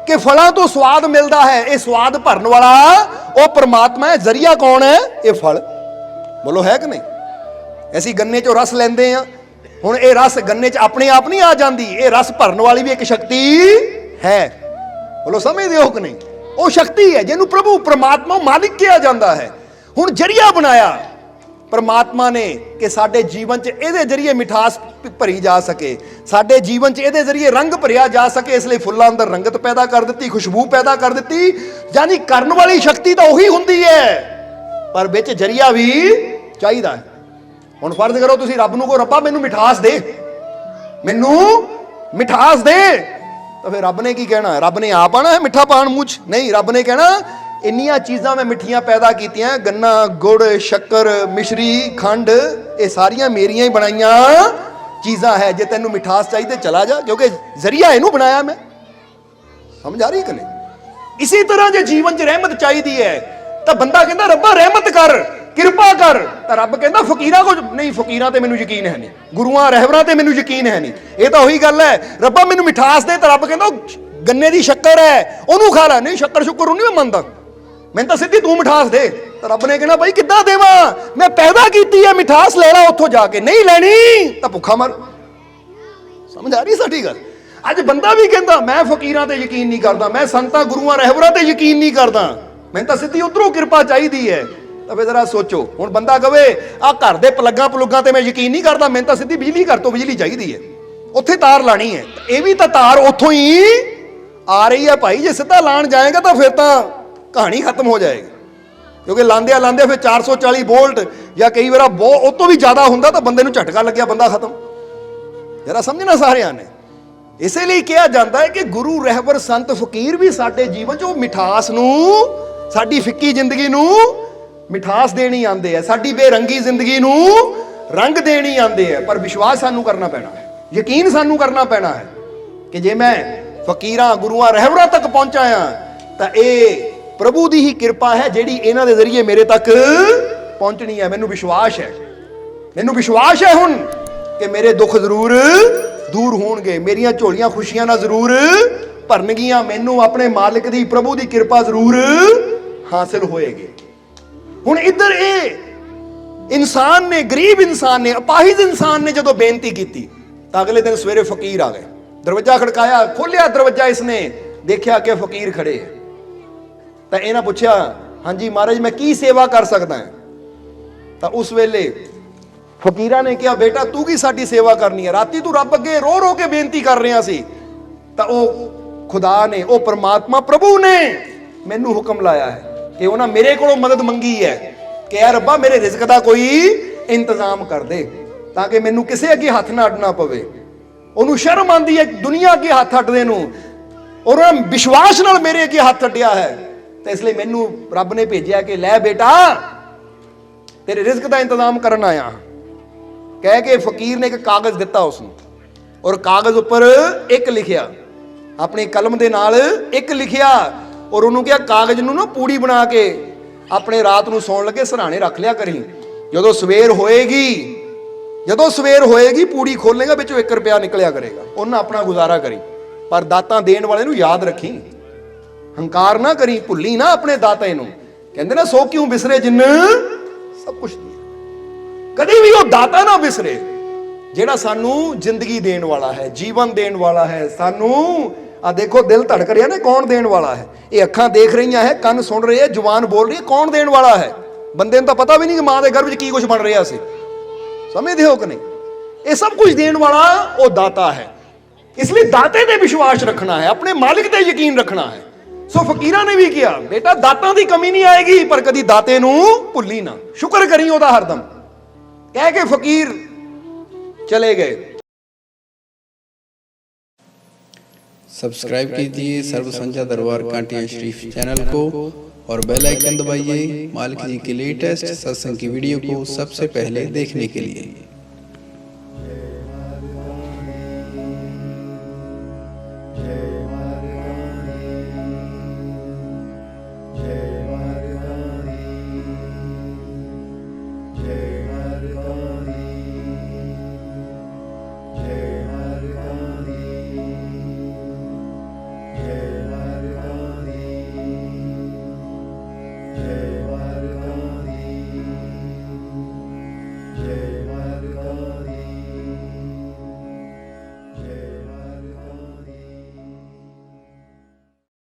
ਕਿ ਫਲਾਂ ਤੋਂ ਸਵਾਦ ਮਿਲਦਾ ਹੈ, ਇਹ ਸਵਾਦ ਭਰਨ ਵਾਲਾ ਉਹ ਪਰਮਾਤਮਾ ਹੈ। ਜ਼ਰੀਆ ਕੌਣ ਹੈ? ਇਹ ਫਲ। ਬੋਲੋ ਹੈ ਕਿ ਨਹੀਂ? ਅਸੀਂ ਗੰਨੇ ਚੋਂ ਰਸ ਲੈਂਦੇ ਆ, ਹੁਣ ਇਹ ਰਸ ਗੰਨੇ 'ਚ ਆਪਣੇ ਆਪ ਨਹੀਂ ਆ ਜਾਂਦੀ, ਇਹ ਰਸ ਭਰਨ ਵਾਲੀ ਵੀ ਇੱਕ ਸ਼ਕਤੀ ਹੈ। ਬੋਲੋ ਸਮਝਦੇ ਹੋ ਕਿ ਨਹੀਂ? ਉਹ ਸ਼ਕਤੀ ਹੈ ਜਿਹਨੂੰ ਪ੍ਰਭੂ ਪਰਮਾਤਮਾ ਮਾਲਿਕ ਕਿਹਾ ਜਾਂਦਾ ਹੈ। ਹੁਣ ਜਰੀਆ ਬਣਾਇਆ ਪਰਮਾਤਮਾ ਨੇ ਕਿ ਸਾਡੇ ਜੀਵਨ 'ਚ ਇਹਦੇ ਜਰੀਏ ਮਿਠਾਸ ਭਰੀ ਜਾ ਸਕੇ, ਸਾਡੇ ਜੀਵਨ 'ਚ ਇਹਦੇ ਜਰੀਏ ਰੰਗ ਭਰਿਆ ਜਾ ਸਕੇ। ਇਸ ਲਈ ਫੁੱਲਾਂ ਅੰਦਰ ਰੰਗਤ ਪੈਦਾ ਕਰ ਦਿੱਤੀ, ਖੁਸ਼ਬੂ ਪੈਦਾ ਕਰ ਦਿੱਤੀ। ਯਾਨੀ ਕਰਨ ਵਾਲੀ ਸ਼ਕਤੀ ਤਾਂ ਉਹੀ ਹੁੰਦੀ ਹੈ, ਪਰ ਵਿੱਚ ਜਰੀਆ ਵੀ ਚਾਹੀਦਾ ਹੈ। ਹੁਣ ਫਰਜ਼ ਕਰੋ ਤੁਸੀਂ ਰੱਬ ਨੂੰ ਕਹੋ ਰੱਬਾ ਮੈਨੂੰ ਮਿਠਾਸ ਦੇ, ਮੈਨੂੰ ਮਿਠਾਸ ਦੇ, ਤਾਂ ਫਿਰ ਰੱਬ ਨੇ ਕੀ ਕਹਿਣਾ? ਰੱਬ ਨੇ ਆਪ ਆਣਾ ਹੈ ਮਿੱਠਾ ਪਾਣ ਮੂੰਹ 'ਚ? ਨਹੀਂ, ਰੱਬ ਨੇ ਕਹਿਣਾ ਇੰਨੀਆਂ ਚੀਜ਼ਾਂ ਮੈਂ ਮਿੱਠੀਆਂ ਪੈਦਾ ਕੀਤੀਆਂ, ਗੰਨਾ, ਗੁੜ, ਸ਼ੱਕਰ, ਮਿਸ਼ਰੀ, ਖੰਡ, ਇਹ ਸਾਰੀਆਂ ਮੇਰੀਆਂ ਹੀ ਬਣਾਈਆਂ ਚੀਜ਼ਾਂ ਹੈ। ਜੇ ਤੈਨੂੰ ਮਿਠਾਸ ਚਾਹੀਦੀ ਚਲਾ ਜਾ, ਕਿਉਂਕਿ ਜ਼ਰੀਆ ਇਹਨੂੰ ਬਣਾਇਆ ਮੈਂ। ਸਮਝ ਆ ਰਹੀ ਕਿ ਨਹੀਂ? ਇਸੇ ਤਰ੍ਹਾਂ ਜੇ ਜੀਵਨ 'ਚ ਰਹਿਮਤ ਚਾਹੀਦੀ ਹੈ ਤਾਂ ਬੰਦਾ ਕਹਿੰਦਾ ਰੱਬਾ ਰਹਿਮਤ ਕਰ, ਕਿਰਪਾ ਕਰ, ਤਾਂ ਰੱਬ ਕਹਿੰਦਾ ਫਕੀਰਾਂ ਕੋ ਨਹੀਂ, ਫਕੀਰਾਂ ਤੇ ਮੈਨੂੰ ਯਕੀਨ ਹੈ ਨਹੀਂ, ਗੁਰੂਆਂ ਰਹਿਬਰਾਂ ਤੇ ਮੈਨੂੰ ਯਕੀਨ ਹੈ ਨਹੀਂ। ਇਹ ਤਾਂ ਉਹੀ ਗੱਲ ਹੈ, ਰੱਬਾ ਮੈਨੂੰ ਮਿਠਾਸ ਦੇ, ਤਾਂ ਰੱਬ ਕਹਿੰਦਾ ਗੰਨੇ ਦੀ ਸ਼ੱਕਰ ਹੈ ਉਹਨੂੰ ਖਾ ਲੈ। ਨਹੀਂ, ਸ਼ੱਕਰ ਸ਼ੁੱਕਰ ਉਹਨੂੰ ਮੈਂ ਮੰਨਦਾ, ਮੈਨੂੰ ਤਾਂ ਸਿੱਧੀ ਤੂੰ ਮਿਠਾਸ ਦੇ। ਤਾਂ ਰੱਬ ਨੇ ਕਹਿਣਾ ਬਾਈ ਕਿੱਦਾਂ ਦੇਵਾਂ, ਮੈਂ ਪੈਦਾ ਕੀਤੀ ਹੈ ਮਿਠਾਸ, ਲੈ ਲਾ ਉੱਥੋਂ ਜਾ ਕੇ। ਨਹੀਂ ਲੈਣੀ ਤਾਂ ਭੁੱਖਾ ਮਰ। ਸਮਝ ਆ ਰਹੀ ਸਾਡੀ ਗੱਲ? ਅੱਜ ਬੰਦਾ ਵੀ ਕਹਿੰਦਾ ਮੈਂ ਫਕੀਰਾਂ ਤੇ ਯਕੀਨ ਨਹੀਂ ਕਰਦਾ, ਮੈਂ ਸੰਤਾਂ, ਗੁਰੂਆਂ, ਰਹਿਬਰਾਂ ਤੇ ਯਕੀਨ ਨਹੀਂ ਕਰਦਾ, ਮੈਨੂੰ ਤਾਂ ਸਿੱਧੀ ਉਧਰੋਂ ਕਿਰਪਾ ਚਾਹੀਦੀ ਹੈ। ਤਾਂ ਫਿਰ ਜ਼ਰਾ ਸੋਚੋ। ਹੁਣ ਬੰਦਾ ਕਵੇ ਆ ਘਰ ਦੇ ਪਲੱਗਾਂ ਤੇ ਮੈਂ ਯਕੀਨ ਨਹੀਂ ਕਰਦਾ, ਮੈਨੂੰ ਤਾਂ ਸਿੱਧੀ ਬਿਜਲੀ ਘਰ ਤੋਂ ਬਿਜਲੀ ਚਾਹੀਦੀ ਹੈ, ਉੱਥੇ ਤਾਰ ਲਾਣੀ ਹੈ। ਇਹ ਵੀ ਤਾਂ ਤਾਰ ਉੱਥੋਂ ਹੀ ਆ ਰਹੀ ਹੈ ਭਾਈ। ਜੇ ਸਿੱਧਾ ਲਾਣ ਜਾਏਗਾ ਤਾਂ ਫਿਰ ਤਾਂ ਕਹਾਣੀ ਖਤਮ ਹੋ ਜਾਏਗੀ, ਕਿਉਂਕਿ ਲਾਂਦਿਆਂ ਫਿਰ 440 ਵੋਲਟ ਜਾਂ ਕਈ ਵਾਰ ਉਹ ਤੋਂ ਵੀ ਜ਼ਿਆਦਾ ਹੁੰਦਾ ਤਾਂ ਬੰਦੇ ਨੂੰ ਝਟਕਾ ਲੱਗਿਆ, ਬੰਦਾ ਖਤਮ। ਜਰਾ ਸਮਝਣਾ ਸਾਰਿਆਂ ਨੇ। ਇਸੇ ਲਈ ਕਿਹਾ ਜਾਂਦਾ ਹੈ ਕਿ ਗੁਰੂ ਰਹਿਬਰ ਸੰਤ ਫਕੀਰ ਵੀ ਸਾਡੇ ਜੀਵਨ 'ਚ ਉਹ ਮਿਠਾਸ ਨੂੰ, ਸਾਡੀ ਫਿੱਕੀ ਜ਼ਿੰਦਗੀ ਨੂੰ ਮਿਠਾਸ ਦੇਣੀ ਆਉਂਦੇ ਆ, ਸਾਡੀ ਬੇਰੰਗੀ ਜ਼ਿੰਦਗੀ ਨੂੰ ਰੰਗ ਦੇਣੀ ਆਉਂਦੇ ਆ। ਪਰ ਵਿਸ਼ਵਾਸ ਸਾਨੂੰ ਕਰਨਾ ਪੈਣਾ ਹੈ, ਯਕੀਨ ਸਾਨੂੰ ਕਰਨਾ ਪੈਣਾ ਹੈ ਕਿ ਜੇ ਮੈਂ ਫਕੀਰਾਂ ਗੁਰੂਆਂ ਰਹਿਬਰਾਂ ਤੱਕ ਪਹੁੰਚਾ ਆ ਤਾਂ ਇਹ ਪ੍ਰਭੂ ਦੀ ਹੀ ਕਿਰਪਾ ਹੈ ਜਿਹੜੀ ਇਹਨਾਂ ਦੇ ਜ਼ਰੀਏ ਮੇਰੇ ਤੱਕ ਪਹੁੰਚਣੀ ਹੈ। ਮੈਨੂੰ ਵਿਸ਼ਵਾਸ ਹੈ ਹੁਣ ਕਿ ਮੇਰੇ ਦੁੱਖ ਜ਼ਰੂਰ ਦੂਰ ਹੋਣਗੇ, ਮੇਰੀਆਂ ਝੋਲੀਆਂ ਖੁਸ਼ੀਆਂ ਨਾਲ ਜ਼ਰੂਰ ਭਰਨਗੀਆਂ, ਮੈਨੂੰ ਆਪਣੇ ਮਾਲਿਕ ਦੀ ਪ੍ਰਭੂ ਦੀ ਕਿਰਪਾ ਜ਼ਰੂਰ ਹਾਸਿਲ ਹੋਏਗੀ। ਹੁਣ ਇੱਧਰ ਇਹ ਇਨਸਾਨ ਨੇ, ਗਰੀਬ ਇਨਸਾਨ ਨੇ, ਅਪਾਹਿਜ ਇਨਸਾਨ ਨੇ ਜਦੋਂ ਬੇਨਤੀ ਕੀਤੀ ਤਾਂ ਅਗਲੇ ਦਿਨ ਸਵੇਰੇ ਫਕੀਰ ਆ ਗਏ। ਦਰਵਾਜ਼ਾ ਖੜਕਾਇਆ, ਖੋਲਿਆ ਦਰਵਾਜ਼ਾ, ਇਸਨੇ ਦੇਖਿਆ ਕਿ ਫਕੀਰ ਖੜੇ ਹੈ। ਤਾਂ ਇਹਨਾਂ ਪੁੱਛਿਆ, ਹਾਂਜੀ ਮਹਾਰਾਜ ਮੈਂ ਕੀ ਸੇਵਾ ਕਰ ਸਕਦਾ ਹਾਂ? ਤਾਂ ਉਸ ਵੇਲੇ ਫਕੀਰਾਂ ਨੇ ਕਿਹਾ, ਬੇਟਾ ਤੂੰ ਕੀ ਸਾਡੀ ਸੇਵਾ ਕਰਨੀ ਹੈ? ਰਾਤੀ ਤੂੰ ਰੱਬ ਅੱਗੇ ਰੋ ਰੋ ਕੇ ਬੇਨਤੀ ਕਰ ਰਿਹਾ ਸੀ, ਤਾਂ ਉਹ ਖੁਦਾ ਨੇ, ਉਹ ਪਰਮਾਤਮਾ ਪ੍ਰਭੂ ਨੇ ਮੈਨੂੰ ਹੁਕਮ ਲਾਇਆ ਹੈ ਕਿ ਉਹਨਾਂ ਮੇਰੇ ਕੋਲੋਂ ਮਦਦ ਮੰਗੀ ਹੈ ਕਿ ਯਾ ਰੱਬਾ ਮੇਰੇ ਰਿਜ਼ਕ ਦਾ ਕੋਈ ਇੰਤਜ਼ਾਮ ਕਰ ਦੇ ਤਾਂ ਕਿ ਮੈਨੂੰ ਕਿਸੇ ਅੱਗੇ ਹੱਥ ਨਾ ਅੱਡਣਾ ਪਵੇ। ਉਹਨੂੰ ਸ਼ਰਮ ਆਉਂਦੀ ਹੈ ਦੁਨੀਆ ਅੱਗੇ ਹੱਥ ਅੱਡਦੇ ਨੂੰ, ਔਰ ਉਹ ਵਿਸ਼ਵਾਸ ਨਾਲ ਮੇਰੇ ਅੱਗੇ ਹੱਥ ਅੱਡਿਆ ਹੈ, ਤਾਂ ਇਸ ਲਈ ਮੈਨੂੰ ਰੱਬ ਨੇ ਭੇਜਿਆ ਕਿ ਲੈ ਬੇਟਾ ਤੇਰੇ ਰਿਜ਼ਕ ਦਾ ਇੰਤਜ਼ਾਮ ਕਰਨ ਆਇਆ। ਕਹਿ ਕੇ ਫਕੀਰ ਨੇ ਇੱਕ ਕਾਗਜ਼ ਦਿੱਤਾ ਉਸਨੂੰ, ਔਰ ਕਾਗਜ਼ ਉੱਪਰ ਇੱਕ ਲਿਖਿਆ, ਆਪਣੀ ਕਲਮ ਦੇ ਨਾਲ ਇੱਕ ਲਿਖਿਆ, ਔਰ ਉਹਨੂੰ ਕਿਹਾ ਕਾਗਜ਼ ਨੂੰ ਨਾ ਪੂੜੀ ਬਣਾ ਕੇ ਆਪਣੇ ਰਾਤ ਨੂੰ ਸੌਣ ਲੱਗੇ ਸਿਰਹਾਣੇ ਰੱਖ ਲਿਆ ਕਰੀ। ਜਦੋਂ ਸਵੇਰ ਹੋਏਗੀ ਪੂੜੀ ਖੋਲੇਗਾ, ਵਿੱਚੋਂ 1 ਰੁਪਿਆ ਨਿਕਲਿਆ ਕਰੇਗਾ, ਉਹਨਾਂ ਆਪਣਾ ਗੁਜ਼ਾਰਾ ਕਰੀ। ਪਰ ਦਾਤਾਂ ਦੇਣ ਵਾਲੇ ਨੂੰ ਯਾਦ ਰੱਖੀ, ਹੰਕਾਰ ਨਾ ਕਰੀ, ਭੁੱਲੀ ਨਾ ਆਪਣੇ ਦਾਤੇ ਨੂੰ। ਕਹਿੰਦੇ ਨਾ ਸੋ ਕਿਉਂ ਵਿਸਰੇ ਜਿੰਨ ਸਭ ਕੁਝ ਦਿਆ। ਕਦੇ ਵੀ ਉਹ ਦਾਤਾ ਨਾ ਵਿਸਰੇ ਜਿਹੜਾ ਸਾਨੂੰ ਜ਼ਿੰਦਗੀ ਦੇਣ ਵਾਲਾ ਹੈ, ਜੀਵਨ ਦੇਣ ਵਾਲਾ ਹੈ। ਸਾਨੂੰ ਆ ਦੇਖੋ ਦਿਲ ਧੜਕ ਰਿਹਾ ਨਾ, ਕੌਣ ਦੇਣ ਵਾਲਾ ਹੈ? ਇਹ ਅੱਖਾਂ ਦੇਖ ਰਹੀਆਂ ਹੈ, ਕੰਨ ਸੁਣ ਰਹੇ ਹੈ, ਜ਼ੁਬਾਨ ਬੋਲ ਰਹੀ ਹੈ, ਕੌਣ ਦੇਣ ਵਾਲਾ ਹੈ? ਬੰਦੇ ਨੂੰ ਤਾਂ ਪਤਾ ਵੀ ਨਹੀਂ ਕਿ ਮਾਂ ਦੇ ਗਰਭ ਵਿੱਚ ਕੀ ਕੁਝ ਬਣ ਰਿਹਾ ਸੀ, ਸਮਝਦੇ ਹੋ ਕਿ ਨਹੀਂ? ਇਹ ਸਭ ਕੁਝ ਦੇਣ ਵਾਲਾ ਉਹ ਦਾਤਾ ਹੈ। ਇਸ ਲਈ ਦਾਤੇ ਤੇ ਵਿਸ਼ਵਾਸ ਰੱਖਣਾ ਹੈ, ਆਪਣੇ ਮਾਲਿਕ ਤੇ ਯਕੀਨ ਰੱਖਣਾ ਹੈ। ਸੋ ਫਕੀਰਾਂ ਨੇ ਵੀ ਕਿਹਾ, ਬੇਟਾ ਦਾਤਾਂ ਦੀ ਕਮੀ ਨਹੀਂ ਆਏਗੀ, ਪਰ ਕਦੀ ਦਾਤੇ ਨੂੰ ਭੁੱਲੀ ਨਾ, ਸ਼ੁਕਰ ਕਰੀ ਉਹਦਾ ਹਰਦਮ। ਕਹਿ ਕੇ ਫਕੀਰ चले गए। सब्सक्राइब कीजिए सर्व संध्या दरबार कांटिया शरीफ चैनल को और बेल आइकन दबाइए मालिक जी के लेटेस्ट सत्संग की वीडियो को सबसे पहले देखने के लिए।